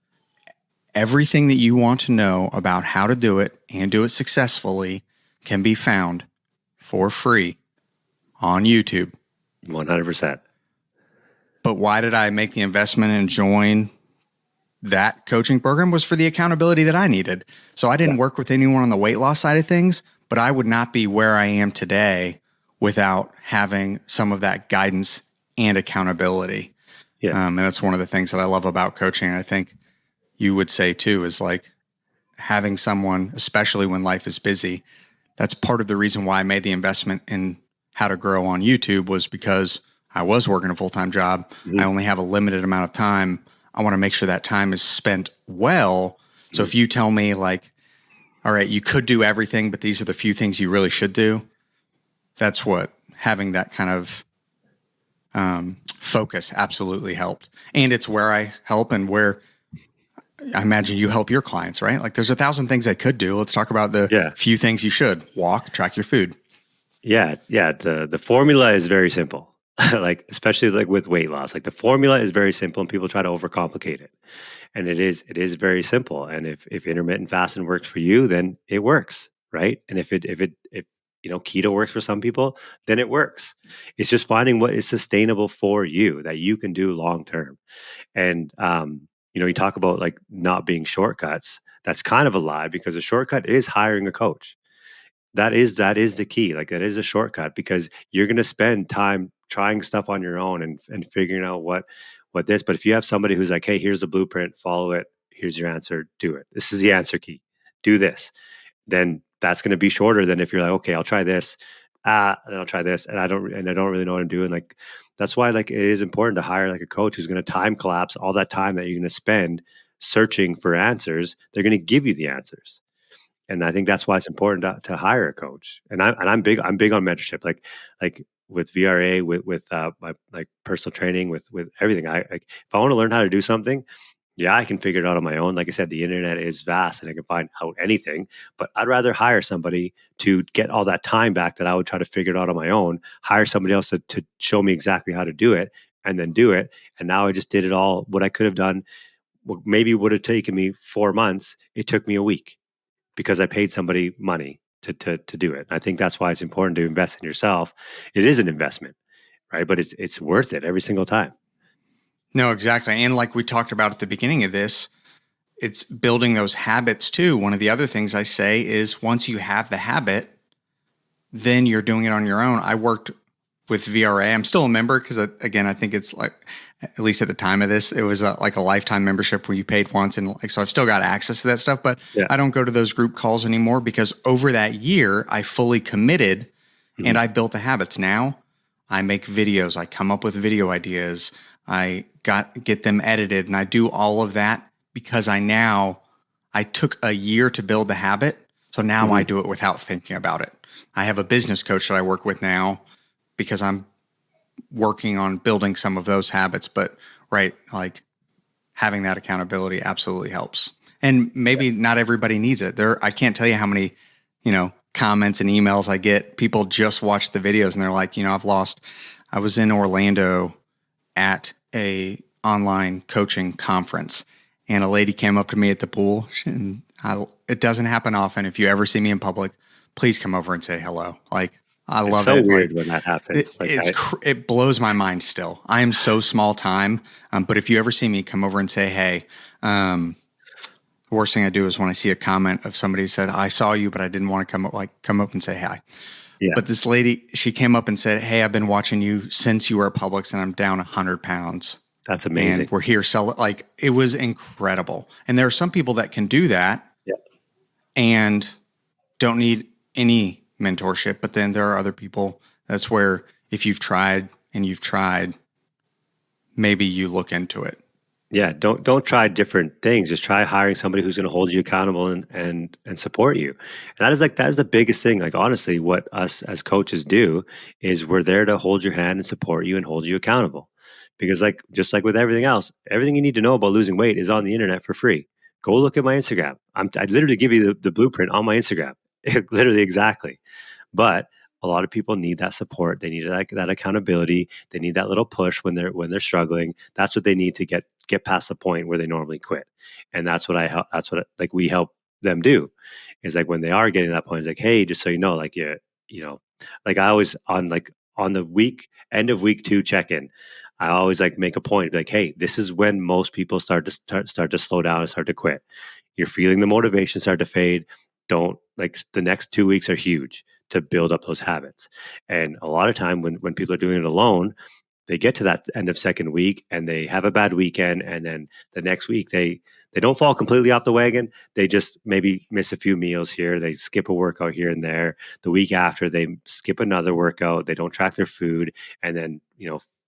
everything that you want to know about how to do it and do it successfully can be found for free on YouTube. 100%. But why did I make the investment and join that coaching program? Was for the accountability that I needed. So I didn't Yeah. work with anyone on the weight loss side of things, but I would not be where I am today without having some of that guidance and accountability. Yeah. And that's one of the things that I love about coaching. I think you would say too, is like having someone, especially when life is busy. That's part of the reason why I made the investment in how to grow on YouTube, was because I was working a full-time job. I Mhm. only have a limited amount of time. I want to make sure that time is spent well. So Mhm. if you tell me like, all right, you could do everything, but these are the few things you really should do. That's what having that kind of focus absolutely helped. And it's where I help and where I imagine you help your clients, right? Like there's 1,000 things they could do. Let's talk about the Yeah. few things you should walk, track your food. Yeah. The formula is very simple. Like especially like with weight loss. Like the formula is very simple and people try to overcomplicate it. And it is very simple. And if intermittent fasting works for you, then it works, right? And if keto works for some people, then it works. It's just finding what is sustainable for you that you can do long term. And you talk about like not being shortcuts. That's kind of a lie because a shortcut is hiring a coach. That is the key. Like that is a shortcut because you're going to spend time trying stuff on your own and figuring out what this. But if you have somebody who's like, hey, here's the blueprint, follow it. Here's your answer. Do it. This is the answer key. Do this. Then that's going to be shorter than if you're like, okay, I'll try this. Then I'll try this, and I don't really know what I'm doing. Like that's why like it is important to hire like a coach who's going to time collapse all that time that you're going to spend searching for answers. They're going to give you the answers. And I think that's why it's important to hire a coach. And I'm big on mentorship. Like with VRA, with my like personal training, with everything. Like if I want to learn how to do something, yeah, I can figure it out on my own. Like I said, the internet is vast and I can find out anything. But I'd rather hire somebody to get all that time back that I would try to figure it out on my own. Hire somebody else to show me exactly how to do it and then do it. And now I just did it all. What I could have done, what maybe would have taken me 4 months, it took me a week because I paid somebody money to do it. I think that's why it's important to invest in yourself. It is an investment, right? But it's worth it every single time. No, exactly. And like we talked about at the beginning of this, it's building those habits too. One of the other things I say is once you have the habit, then you're doing it on your own. I worked with VRA. I'm still a member because, again, I think it's like, at least at the time of this, it was like a lifetime membership where you paid once. And like, so I've still got access to that stuff, but Yeah. I don't go to those group calls anymore because over that year, I fully committed and I built the habits. Now I make videos. I come up with video ideas. I get them edited and I do all of that because I took a year to build the habit. So now I do it without thinking about it. I have a business coach that I work with now because I'm working on building some of those habits, but right, like having that accountability absolutely helps. And maybe not everybody needs it. I can't tell you how many, comments and emails I get. People just watch the videos and they're like, I was in Orlando at a online coaching conference and a lady came up to me at the pool and it doesn't happen often. If you ever see me in public, please come over and say hello. Like, I love so it. Weird like, when that happens. it blows my mind still. I am so small time. But if you ever see me, come over and say, hey, the worst thing I do is when I see a comment of somebody who said, I saw you, but I didn't want to come up and say hi. Yeah. But this lady, she came up and said, hey, I've been watching you since you were at Publix and I'm down 100 pounds. That's amazing. And we're here like it was incredible. And there are some people that can do that and don't need any mentorship. But then there are other people. That's where if you've tried, maybe you look into it. Yeah, don't try different things. Just try hiring somebody who's going to hold you accountable and support you. And that is the biggest thing. Like honestly, what us as coaches do is we're there to hold your hand and support you and hold you accountable. Because like just like with everything else, everything you need to know about losing weight is on the internet for free. Go look at my Instagram. I literally give you the blueprint on my Instagram. Literally exactly. But a lot of people need that support. They need that accountability. They need that little push when they're struggling. That's what they need to get past the point where they normally quit. And that's what like we help them do. Is like when they are getting to that point, it's like, hey, just so you know, like like I always on the end of week 2 check-in, I always like make a point like, hey, this is when most people start to slow down and start to quit. You're feeling the motivation start to fade. Don't like the next 2 weeks are huge to build up those habits. And a lot of time when people are doing it alone, they get to that end of second week and they have a bad weekend. And then the next week, they don't fall completely off the wagon. They just maybe miss a few meals here. They skip a workout here and there. The week after, they skip another workout. They don't track their food. And then,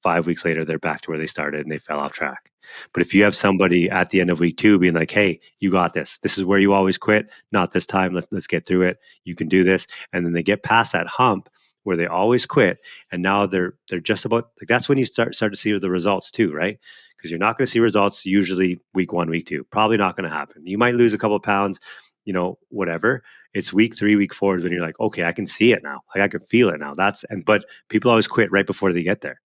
5 weeks later, they're back to where they started and they fell off track. But if you have somebody at the end of week 2 being like, "Hey, you got this. This is where you always quit. Not this time. Let's get through it. You can do this." And then they get past that hump where they always quit, and now they're just about like that's when you start to see the results too, right? Because you're not going to see results usually week 1, week 2. Probably not going to happen. You might lose a couple of pounds, whatever. It's week 3, week 4 is when you're like, okay, I can see it now. Like I can feel it now. But people always quit right before they get there.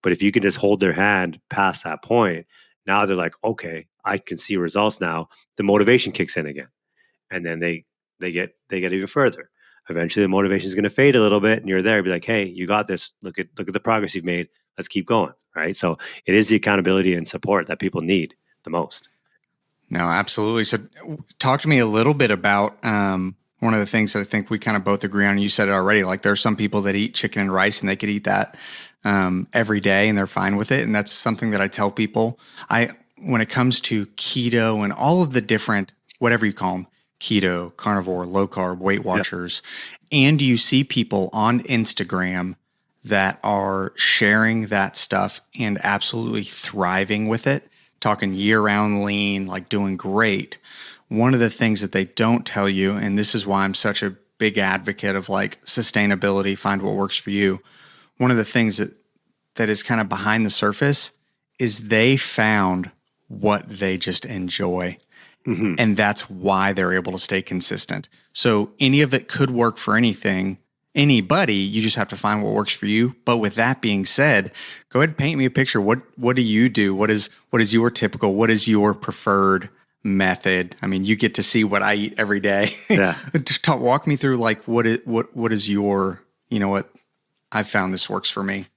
But if you can just hold their hand past that point, now they're like, okay, I can see results now. The motivation kicks in again, and then they get even further. Eventually, the motivation is going to fade a little bit, and you're there. Be like, hey, you got this. Look at the progress you've made. Let's keep going. Right. So it is the accountability and support that people need the most. No, absolutely. So, talk to me a little bit about one of the things that I think we kind of both agree on. You said it already. Like, there's some people that eat chicken and rice, and they could eat that every day, and they're fine with it. And that's something that I tell people. When it comes to keto and all of the different, whatever you call them, keto, carnivore, low carb, Weight Watchers, and you see people on Instagram that are sharing that stuff and absolutely thriving with it, talking year-round lean, like doing great. One of the things that they don't tell you, and this is why I'm such a big advocate of like sustainability, find what works for you. One of the things that is kind of behind the surface is they found what they just enjoy. Mm-hmm. And that's why they're able to stay consistent. So any of it could work for anybody. You just have to find what works for you. But with that being said, go ahead and paint me a picture. What do you do? What is your typical, what is your preferred method? I mean, you get to see what I eat every day. Yeah. Walk me through like what is your, what I've found this works for me.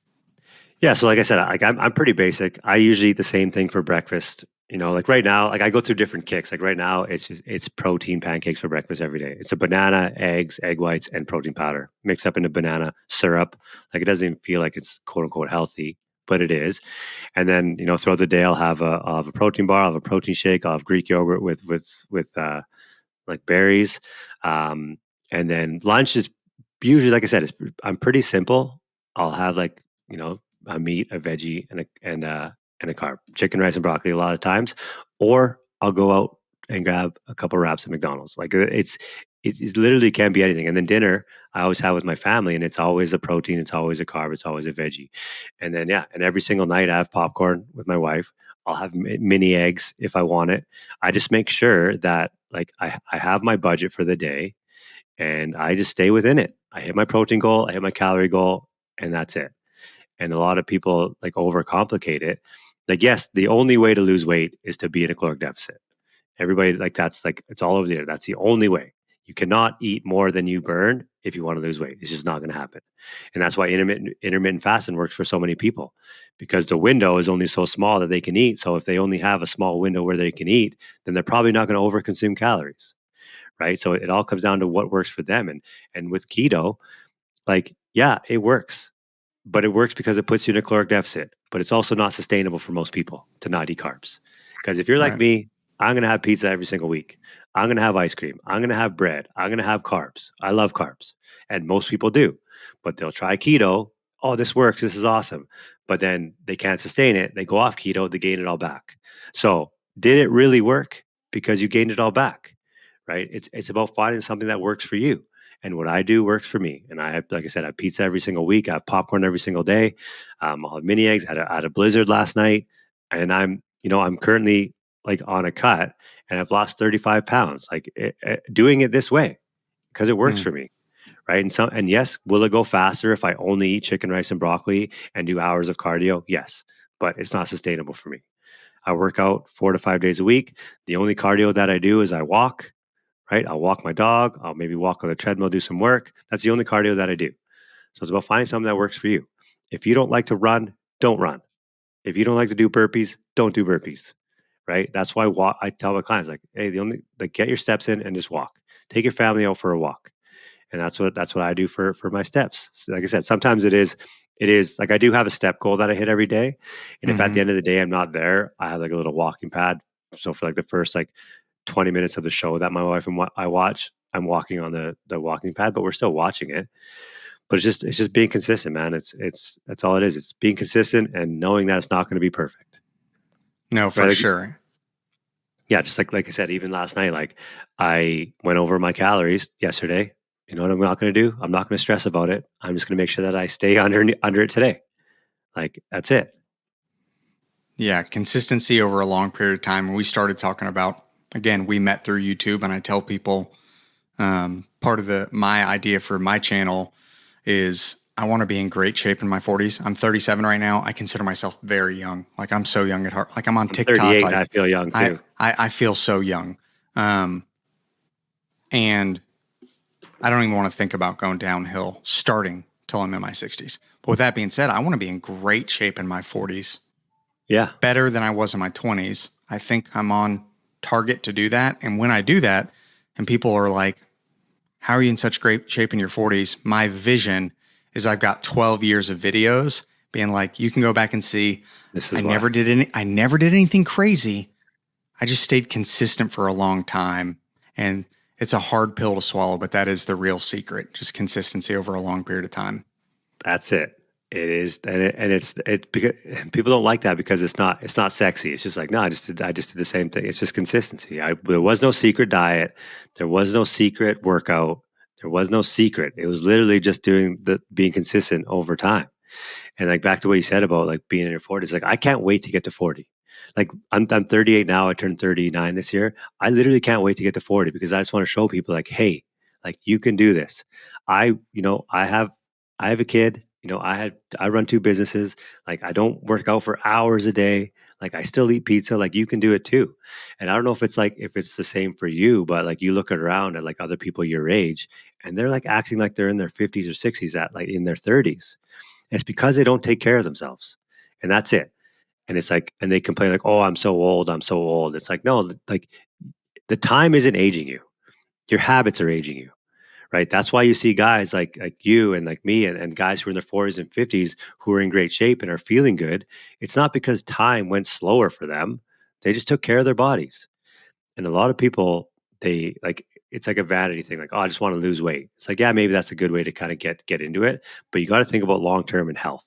Yeah, so like I said, I'm pretty basic. I usually eat the same thing for breakfast. Like right now, like I go through different kicks. Like right now, it's protein pancakes for breakfast every day. It's a banana, eggs, egg whites, and protein powder mixed up into banana syrup. Like it doesn't even feel like it's quote unquote healthy, but it is. And then throughout the day, I'll have a protein bar, I'll have a protein shake, I'll have Greek yogurt with like berries, and then lunch is usually, like I said, I'm pretty simple. I'll have like a meat, a veggie, and a carb, chicken, rice, and broccoli a lot of times, or I'll go out and grab a couple wraps at McDonald's. Like it literally can be anything. And then dinner, I always have with my family, and it's always a protein, it's always a carb, it's always a veggie. And then and every single night I have popcorn with my wife. I'll have mini eggs if I want it. I just make sure that like I have my budget for the day, and I just stay within it. I hit my protein goal, I hit my calorie goal, and that's it. And a lot of people like overcomplicate it. Like, yes, the only way to lose weight is to be in a caloric deficit. Everybody that's like it's all over there. That's the only way. You cannot eat more than you burn if you want to lose weight. It's just not going to happen. And that's why intermittent fasting works for so many people, because the window is only so small that they can eat. So if they only have a small window where they can eat, then they're probably not going to overconsume calories, right? So it all comes down to what works for them. And with keto, like, yeah, it works, but it works because it puts you in a caloric deficit. But it's also not sustainable for most people to not eat carbs. Because if you're like Right. me, I'm going to have pizza every single week. I'm going to have ice cream. I'm going to have bread. I'm going to have carbs. I love carbs. And most people do. But they'll try keto. Oh, this works. This is awesome. But then they can't sustain it. They go off keto. They gain it all back. So did it really work? Because you gained it all back, right? It's about finding something that works for you. And what I do works for me. And I have, like I said, I have pizza every single week. I have popcorn every single day. I'll have mini eggs. I had a blizzard last night, and I'm currently like on a cut, and I've lost 35 pounds. Like doing it this way because it works Mm. for me, right? And yes, will it go faster if I only eat chicken, rice, and broccoli and do hours of cardio? Yes, but it's not sustainable for me. I work out 4 to 5 days a week. The only cardio that I do is I walk, right? I'll walk my dog. I'll maybe walk on the treadmill, do some work. That's the only cardio that I do. So it's about finding something that works for you. If you don't like to run, don't run. If you don't like to do burpees, don't do burpees, right? That's why I tell my clients like, hey, get your steps in and just walk. Take your family out for a walk, and that's what I do for my steps. So like I said, sometimes it is like I do have a step goal that I hit every day, and if at the Mm-hmm. end of the day I'm not there, I have like a little walking pad. So for like the first like 20 minutes of the show that my wife and I watch, I'm walking on the walking pad, but we're still watching it. But it's just being consistent, man. It's that's all it is. It's being consistent and knowing that it's not going to be perfect. No, right? for sure. Yeah, just like I said, even last night, like I went over my calories yesterday. You know what I'm not going to do? I'm not going to stress about it. I'm just going to make sure that I stay under it today. Like that's it. Yeah, consistency over a long period of time. We started talking about, again, we met through YouTube, and I tell people part of my idea for my channel is I want to be in great shape in my 40s. I'm 37 right now. I consider myself very young. Like I'm so young at heart. Like I'm on I'm TikTok. 38 and Like I feel young I too. I feel so young, and I don't even want to think about going downhill starting till I'm in my 60s. But with that being said, I want to be in great shape in my 40s, Yeah, better than I was in my 20s. I think I'm on target to do that. And when I do that, and people are like, how are you in such great shape in your 40s? My vision is I've got 12 years of videos being like, you can go back and see this I is why. never did anything crazy. I just stayed consistent for a long time. And it's a hard pill to swallow, but that is the real secret. Just consistency over a long period of time. That's it. It is, and it because people don't like that because it's not sexy. It's just like no, I just did the same thing. It's just consistency. There was no secret diet. There was no secret workout. There was no secret. It was literally just being consistent over time. And like back to what you said about like being in your 40s, like I can't wait to get to 40. Like I'm 38 now. I turned 39 this year. I literally can't wait to get to 40 because I just want to show people like, hey, like you can do this. I have a kid. I run two businesses. Like I don't work out for hours a day. Like I still eat pizza. Like you can do it too. And I don't know if it's the same for you, but like you look around at like other people your age and they're like acting like they're in their 50s or 60s at like in their 30s. It's because they don't take care of themselves. And that's it. And it's like, and they complain like, "Oh, I'm so old. I'm so old." It's like, no, like the time isn't aging you. Your habits are aging you, right? That's why you see guys like you and like me and guys who are in their 40s and 50s who are in great shape and are feeling good. It's not because time went slower for them. They just took care of their bodies. And a lot of people, they like it's like a vanity thing, like, oh, I just want to lose weight. It's like, yeah, maybe that's a good way to kind of get into it. But you got to think about long term and health.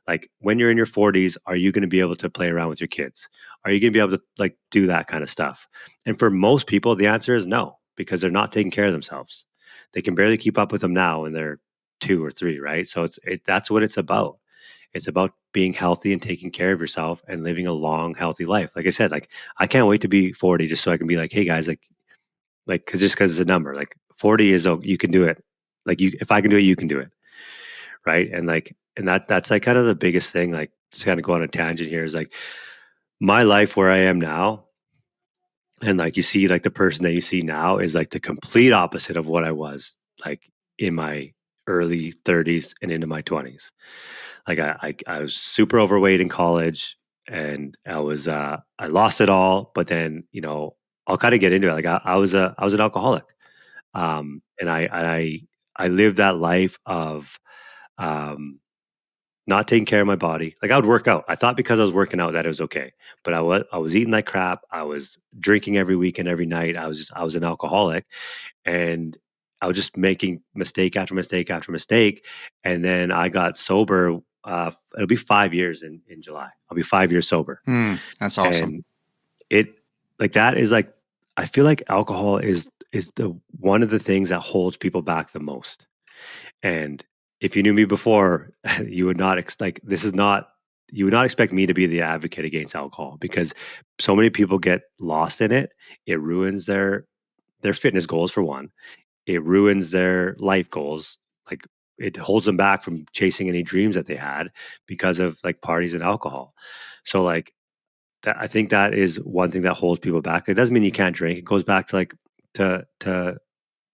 Like when you're in your 40s, are you going to be able to play around with your kids? Are you going to be able to like do that kind of stuff? And for most people, the answer is no, because they're not taking care of themselves. They can barely keep up with them now when they're 2 or 3, right? So that's what it's about. It's about being healthy and taking care of yourself and living a long, healthy life. Like I said, like I can't wait to be 40 just so I can be like, hey guys, like because it's a number. Like 40 is you can do it. Like you, if I can do it, you can do it, right? And like, and that's like kind of the biggest thing. Like, to kind of go on a tangent here is like my life where I am now, and like you see, like the person that you see now is like the complete opposite of what I was like in my early 30s and into my 20s. Like I was super overweight in college, and I lost it all. But then I'll kind of get into it. Like I was an alcoholic, and I lived that life of um, not taking care of my body. Like I would work out. I thought because I was working out that it was okay, but I was eating like crap. I was drinking every weekend, every night. I was an alcoholic, and I was just making mistake after mistake after mistake. And then I got sober. It'll be 5 years in July. I'll be 5 years sober, That's awesome. and it like that is like I feel like alcohol is the one of the things that holds people back the most. And if you knew me before, you would not like this is not you would not expect me to be the advocate against alcohol because so many people get lost in it. It ruins their fitness goals for one. It ruins their life goals. Like it holds them back from chasing any dreams that they had because of like parties and alcohol. So like that I think that is one thing that holds people back. It doesn't mean you can't drink. It goes back to like to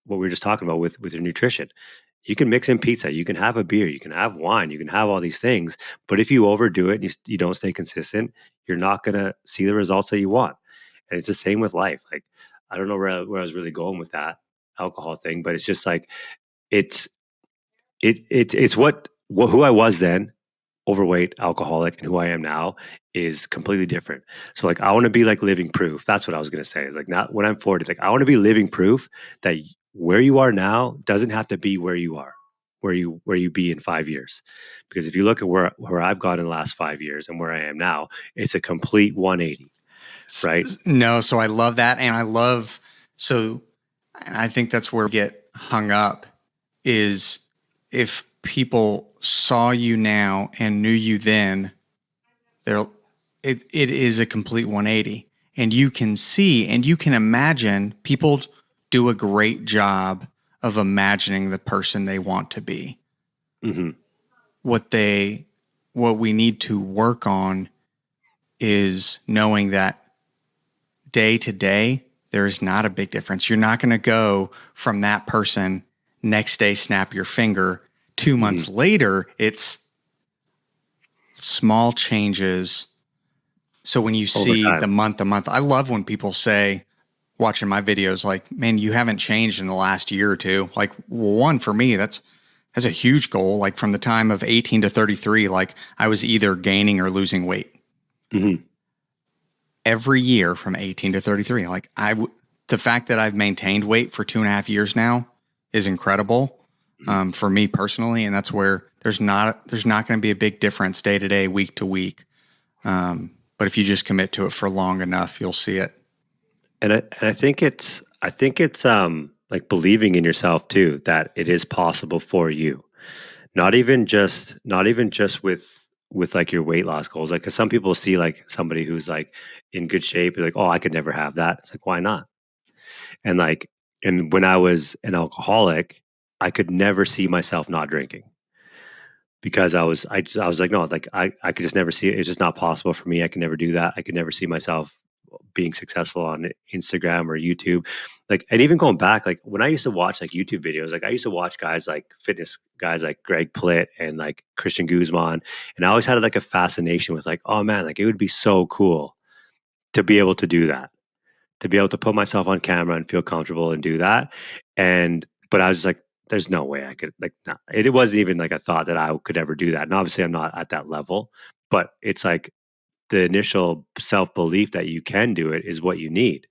what we were just talking about with your nutrition. You can mix in pizza, you can have a beer, you can have wine, you can have all these things, but if you overdo it and you don't stay consistent, you're not going to see the results that you want. And it's the same with life. Like I don't know where I was really going with that alcohol thing, but it's just like it's it's what who I was then, overweight, alcoholic, and who I am now is completely different. So like I want to be like living proof. That's what I was gonna say. It's like not when I'm 40, it's like I want to be living proof that where you are now doesn't have to be where you are. where you be in 5 years. Because if you look at where I've gone in the last 5 years and where I am now, it's a complete 180, right? No, so I love that. And so I think that's where we get hung up is if people saw you now and knew you then, they're, it is a complete 180. And you can see and you can imagine people do a great job of imagining the person they want to be. Mm-hmm. What we need to work on is knowing that day to day, there is not a big difference. You're not going to go from that person next day, snap your finger. 2 months later, it's small changes. So when you Over see the time. month, I love when people say, watching my videos, like, man, you haven't changed in the last year or two. Like, well, one, for me, that's a huge goal. Like from the time of 18 to 33, like I was either gaining or losing weight. Mm-hmm. Every year from 18 to 33. Like the fact that I've maintained weight for 2.5 years now is incredible for me personally. And that's where there's not going to be a big difference day to day, week to week. But if you just commit to it for long enough, you'll see it. And I think it's like believing in yourself too, that it is possible for you. Not even just with like your weight loss goals. Like, cause some people see like somebody who's like in good shape, like, oh, I could never have that. It's like, why not? And like, and when I was an alcoholic, I could never see myself not drinking because I was like, no, like I could just never see it. It's just not possible for me. I can never do that. I could never see myself being successful on Instagram or YouTube. Like, and even going back, like when I used to watch like YouTube videos, like I used to watch guys like fitness guys like Greg Plitt and like Christian Guzman. And I always had like a fascination with like, oh man, like it would be so cool to be able to do that, to be able to put myself on camera and feel comfortable and do that. But I was just like, there's no way I could like, no, it wasn't even like a thought that I could ever do that. And obviously I'm not at that level, but it's like the initial self belief that you can do it is what you need.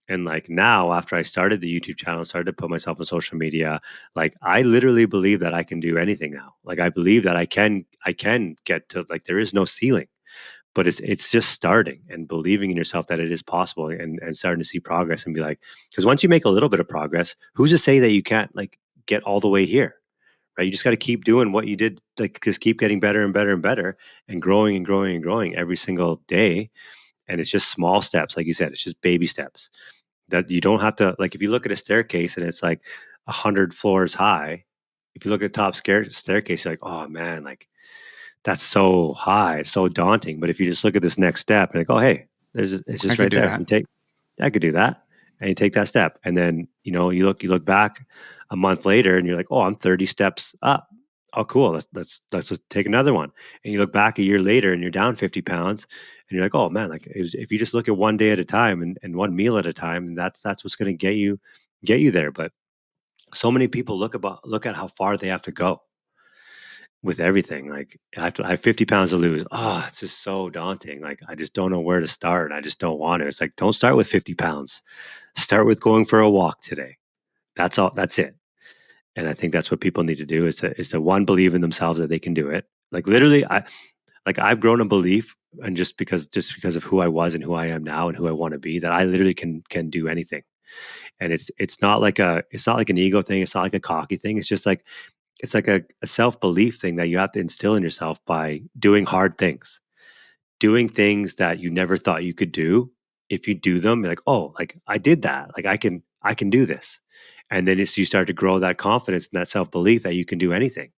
And like now, after I started the YouTube channel, started to put myself on social media, like I literally believe that I can do anything now. Like I believe that I can get to like there is no ceiling, but it's just starting and believing in yourself that it is possible and starting to see progress and be like, because once you make a little bit of progress, who's to say that you can't like get all the way here? Right? You just got to keep doing what you did, like just keep getting better and better and better and growing and growing and growing every single day. And it's just small steps, like you said, it's just baby steps that you don't have to like. If you look at a staircase and it's like 100 floors high, if you look at the top staircase, you're like, oh man, like that's so high, it's so daunting. But if you just look at this next step and like, oh hey, it's I just could right do there. that. You take, I could do that, and you take that step, and then you look back a month later, and you're like, oh, I'm 30 steps up. Oh, cool. Let's take another one. And you look back a year later, and you're down 50 pounds, and you're like, oh man, like if you just look at one day at a time and one meal at a time, and that's what's going to get you there. But so many people look at how far they have to go with everything. Like I have 50 pounds to lose. Oh, it's just so daunting. Like I just don't know where to start. I just don't want to. It's like, don't start with 50 pounds. Start with going for a walk today. That's all. That's it. And I think that's what people need to do is to one, believe in themselves that they can do it. Like literally, I've grown a belief, and just because of who I was and who I am now and who I want to be, that I literally can do anything. And it's not like an ego thing. It's not like a cocky thing. It's like a self-belief thing that you have to instill in yourself by doing hard things, doing things that you never thought you could do. If you do them, you're like, oh, like I did that. Like I can do this. And then you start to grow that confidence and that self-belief that you can do anything.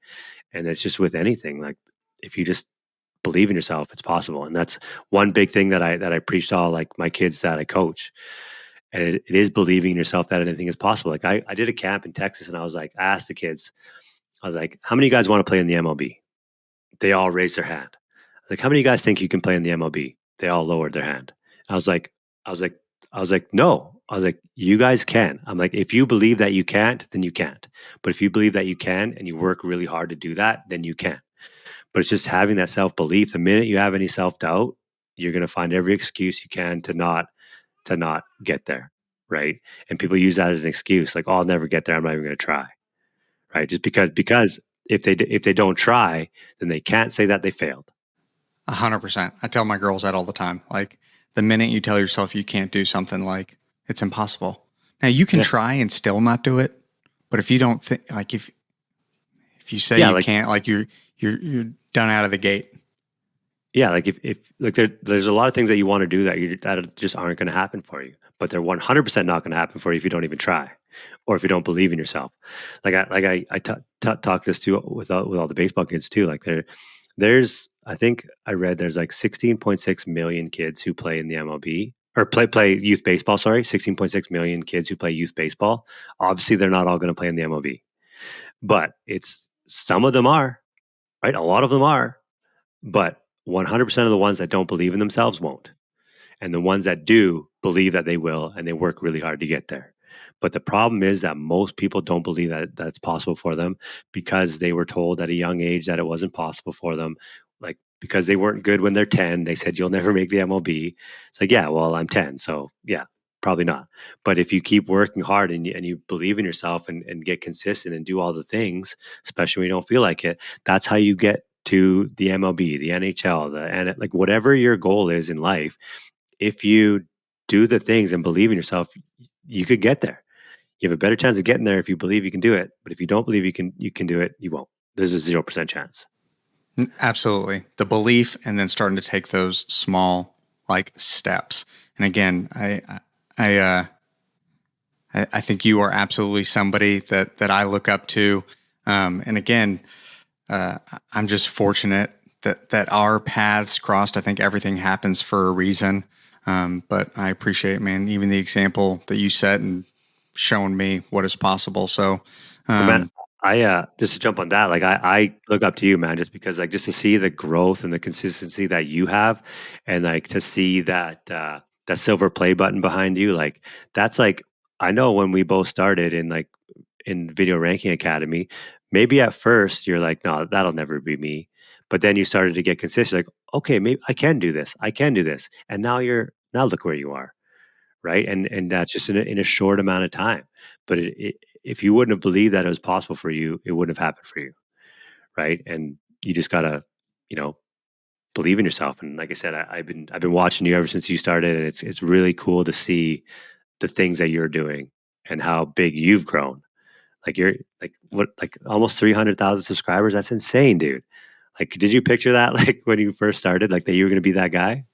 And it's just with anything. Like if you just believe in yourself, it's possible. And that's one big thing that I preach to all like my kids that I coach. And it is believing in yourself that anything is possible. Like I did a camp in Texas, and I was like, I asked the kids, I was like, how many of you guys want to play in the MLB? They all raised their hand. I was like, how many of you guys think you can play in the MLB? They all lowered their hand. I was like, I was like, I was like, no. I was like, you guys can. I'm like, if you believe that you can't, then you can't. But if you believe that you can and you work really hard to do that, then you can. But it's just having that self belief. The minute you have any self doubt, you're going to find every excuse you can to not get there, right? And people use that as an excuse, like, oh, I'll never get there. I'm not even going to try, right? Just because if they don't try, then they can't say that they failed. 100%. I tell my girls that all the time. Like the minute you tell yourself you can't do something, like it's impossible. Now you can Yeah, try and still not do it, but if you don't think like if you say yeah, you like can't, like you're done out of the gate. yeah, like if like there's a lot of things that you want to do that just aren't going to happen for you, but they're 100% not going to happen for you if you don't even try, or if you don't believe in yourself. I talk this too with all the baseball kids too. Like there's I think I read there's like 16.6 million kids who play in the MLB or play youth baseball. Sorry, 16.6 million kids who play youth baseball. Obviously, they're not all going to play in the MLB, but it's some of them are, right. A lot of them are, but 100% of the ones that don't believe in themselves won't. And the ones that do believe that they will, and they work really hard to get there. But the problem is that most people don't believe that that's possible for them because they were told at a young age that it wasn't possible for them. Like because they weren't good when they're 10, they said, you'll never make the MLB. It's like, yeah, well, I'm 10. So yeah, probably not. But if you keep working hard and you believe in yourself and get consistent and do all the things, especially when you don't feel like it, that's how you get to the MLB, the NHL, and like whatever your goal is in life. If you do the things and believe in yourself, you could get there. You have a better chance of getting there if you believe you can do it. But if you don't believe you can do it, you won't. There's a 0% chance. Absolutely. The belief and then starting to take those small like steps. And again, I uh I think you are absolutely somebody that I look up to. And again, uh, I'm just fortunate that our paths crossed. I think everything happens for a reason. But I appreciate, man, even the example that you set and showing me what is possible. So, Well, man, um, I just to jump on that, like I look up to you, man, just because like just to see the growth and the consistency that you have, and like to see that silver play button behind you, that's like I know when we both started in Video Ranking Academy, maybe at first you're like, no, that'll never be me, but then you started to get consistent, like, okay, maybe I can do this, I can do this, and now look where you are, right? And that's just in a short amount of time. But if you wouldn't have believed that it was possible for you, it wouldn't have happened for you, right? And you just gotta, you know, believe in yourself. And like I said, I've been watching you ever since you started, and it's really cool to see the things that you're doing and how big you've grown. Like you're like almost 300,000 subscribers. That's insane, dude. Like, did you picture that like when you first started, like that you were gonna be that guy?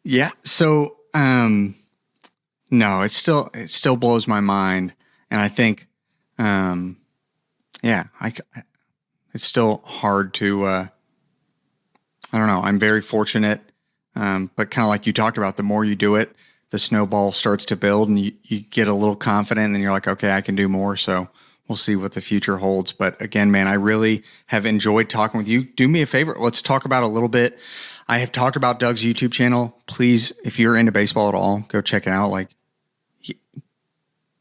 yeah. So, no, it still blows my mind. And I think, um, yeah, it's still hard to, I don't know. I'm very fortunate. But kind of like you talked about, the more you do it, the snowball starts to build and you get a little confident and then you're like, okay, I can do more. So we'll see what the future holds. But again, man, I really have enjoyed talking with you. Do me a favor. Let's talk about a little bit. I have talked about Doug's YouTube channel. Please, if you're into baseball at all, go check it out. Like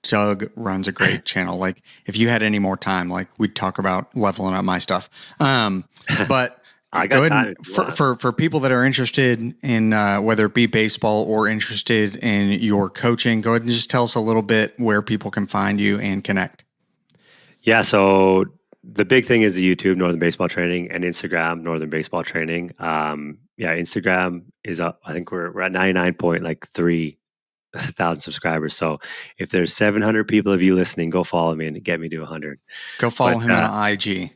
Doug runs a great channel. Like if you had any more time, like we'd talk about leveling up my stuff. But I go got ahead time and if you want. for people that are interested in whether it be baseball or interested in your coaching, go ahead and just tell us a little bit where people can find you and connect. Yeah, so the big thing is the YouTube Northern Baseball Training and Instagram Northern Baseball Training. Yeah, Instagram is up. I think we're at 99.3 thousand subscribers. So if there's 700 people of you listening, go follow me and get me to 100. Go follow But him on IG.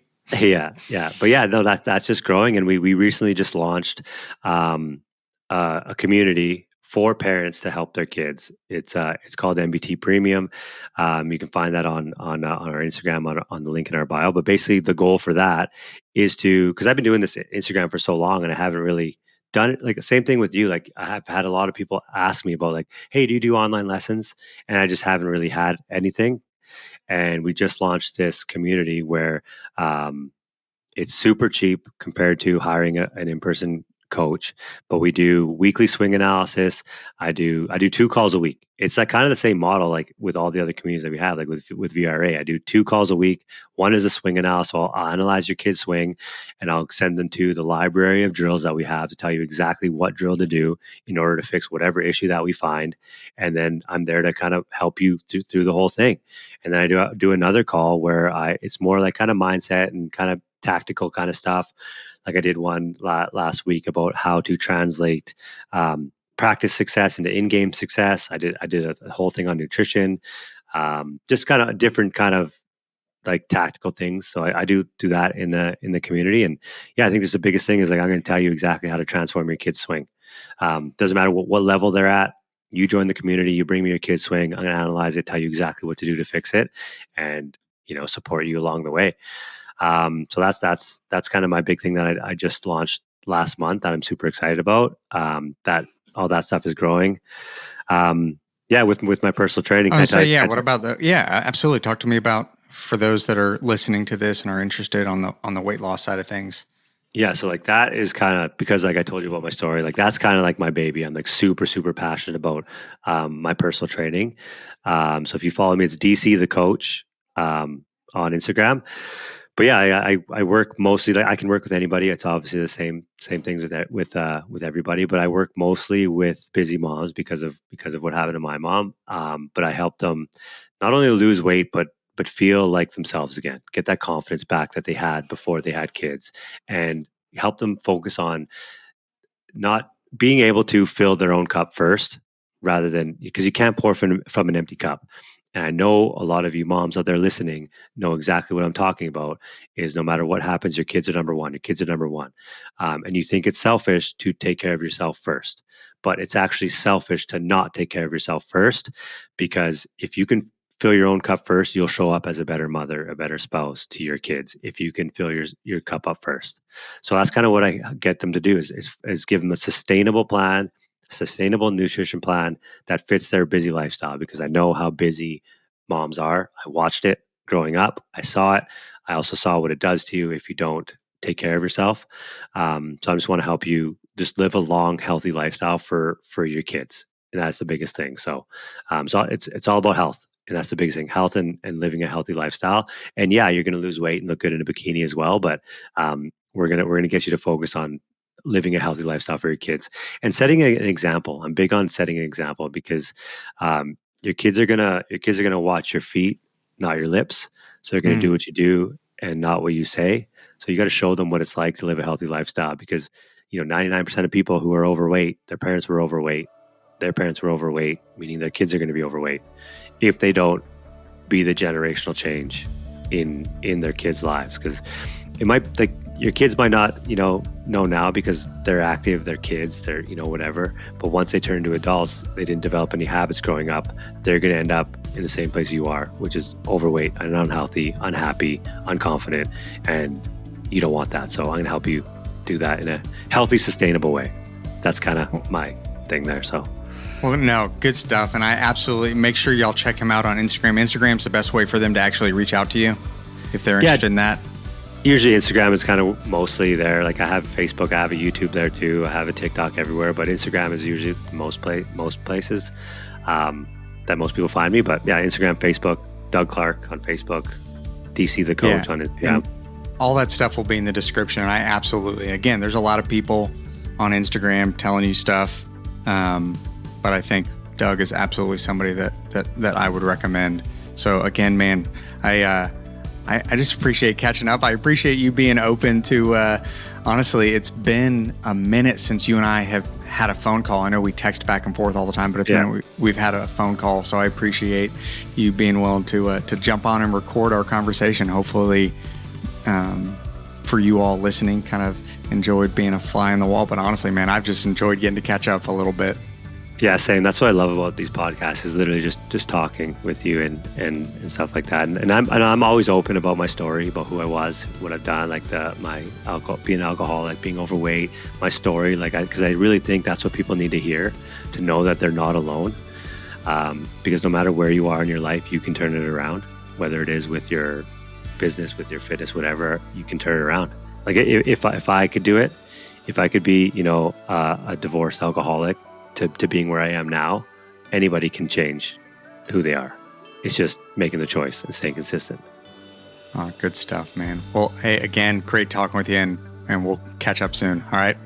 yeah, but yeah, no, that's just growing, and we recently just launched um, a community for parents to help their kids. It's called MBT Premium. You can find that on our Instagram on the link in our bio. But basically, the goal for that is to because I've been doing this Instagram for so long, and I haven't really done it. Like the same thing with you. Like I have had a lot of people ask me about like, hey, do you do online lessons? And I just haven't really had anything. And we just launched this community where um, it's super cheap compared to hiring an in-person coach, but we do weekly swing analysis. I do 2 calls a week. It's like kind of the same model like with all the other communities that we have, like with VRA. I do 2 calls a week. One is a swing analysis. I'll analyze your kid's swing, and I'll send them to the library of drills that we have to tell you exactly what drill to do in order to fix whatever issue that we find. And then I'm there to kind of help you through the whole thing. And then I do another call where it's more like kind of mindset and kind of tactical kind of stuff. Like I did one last week about how to translate practice success into in-game success. I did a whole thing on nutrition, just kind of different kind of like tactical things. So I do that in the community. And yeah, I think this the biggest thing is like I'm going to tell you exactly how to transform your kid's swing. Doesn't matter what level they're at. You join the community, you bring me your kid's swing. I'm going to analyze it, tell you exactly what to do to fix it, and support you along the way. So that's kind of my big thing that I just launched last month that I'm super excited about. That all that stuff is growing. Yeah, with my personal training. What about absolutely. Talk to me about, for those that are listening to this and are interested on the weight loss side of things. Yeah, so like that is kind of because like I told you about my story, like that's kind of like my baby. I'm like super, super passionate about my personal training. So if you follow me, it's DC the coach on Instagram. But yeah, I work mostly like I can work with anybody. It's obviously the same things with everybody. But I work mostly with busy moms because of what happened to my mom. But I help them not only lose weight, but feel like themselves again, get that confidence back that they had before they had kids, and help them focus on not being able to fill their own cup first, rather than, because you can't pour from an empty cup. And I know a lot of you moms out there listening know exactly what I'm talking about. Is no matter what happens, your kids are number one. Your kids are number one, and you think it's selfish to take care of yourself first, but it's actually selfish to not take care of yourself first, because if you can fill your own cup first, you'll show up as a better mother, a better spouse to your kids if you can fill your cup up first. So that's kind of what I get them to do is give them a sustainable plan, sustainable nutrition plan that fits their busy lifestyle, because I know how busy moms are. I watched it growing up. I saw it. I also saw what it does to you if you don't take care of yourself. So I just want to help you just live a long, healthy lifestyle for your kids. And that's the biggest thing. So it's all about health. And that's the biggest thing, health and living a healthy lifestyle. And yeah, you're going to lose weight and look good in a bikini as well. But we're gonna get you to focus on living a healthy lifestyle for your kids and setting an example. I'm big on setting an example, because your kids are gonna watch your feet, not your lips. So they're gonna do what you do and not what you say. So you got to show them what it's like to live a healthy lifestyle, because 99% of people who are overweight, their parents were overweight. Their parents were overweight, meaning their kids are going to be overweight if they don't be the generational change in their kids' lives. Because it might, like, your kids might not know now because they're active, they're kids, they're whatever, but once they turn into adults, they didn't develop any habits growing up, they're going to end up in the same place you are, which is overweight and unhealthy, unhappy, unconfident, and you don't want that. So I'm going to help you do that in a healthy, sustainable way. That's kind of my thing there. So well, no, good stuff. And I absolutely make sure y'all check him out on Instagram. Instagram's the best way for them to actually reach out to you if they're interested in that. Usually Instagram is kind of mostly there. Like I have Facebook, I have a YouTube there too. I have a TikTok everywhere, but Instagram is usually most places that most people find me. But yeah, Instagram, Facebook, Doug Clark on Facebook, DC the coach on it. Yeah. All that stuff will be in the description. And I absolutely, again, there's a lot of people on Instagram telling you stuff. But I think Doug is absolutely somebody that I would recommend. So again, man, I just appreciate catching up. I appreciate you being open to, honestly, it's been a minute since you and I have had a phone call. I know we text back and forth all the time, but it's been, we've had a phone call. So I appreciate you being willing to jump on and record our conversation. Hopefully, for you all listening, kind of enjoyed being a fly on the wall. But honestly, man, I've just enjoyed getting to catch up a little bit. Yeah, same. That's what I love about these podcasts, is literally just talking with you and stuff like that. And I'm always open about my story, about who I was, what I've done, like being an alcoholic, being overweight, my story, because I really think that's what people need to hear, to know that they're not alone. Because no matter where you are in your life, you can turn it around. Whether it is with your business, with your fitness, whatever, you can turn it around. Like if I could do it, if I could be, a divorced alcoholic to being where I am now, anybody can change who they are. It's just making the choice and staying consistent. Oh, good stuff, man. Well, hey, again, great talking with you, and we'll catch up soon. All right.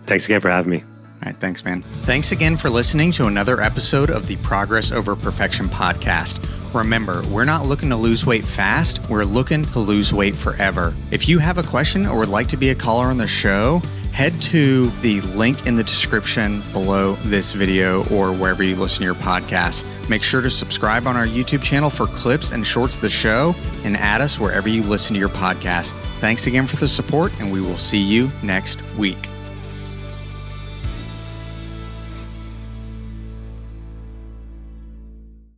Thanks again for having me. All right. Thanks, man. Thanks again for listening to another episode of the Progress Over Perfection podcast. Remember, we're not looking to lose weight fast. We're looking to lose weight forever. If you have a question or would like to be a caller on the show, head to the link in the description below this video or wherever you listen to your podcast. Make sure to subscribe on our YouTube channel for clips and shorts of the show, and add us wherever you listen to your podcast. Thanks again for the support, and we will see you next week.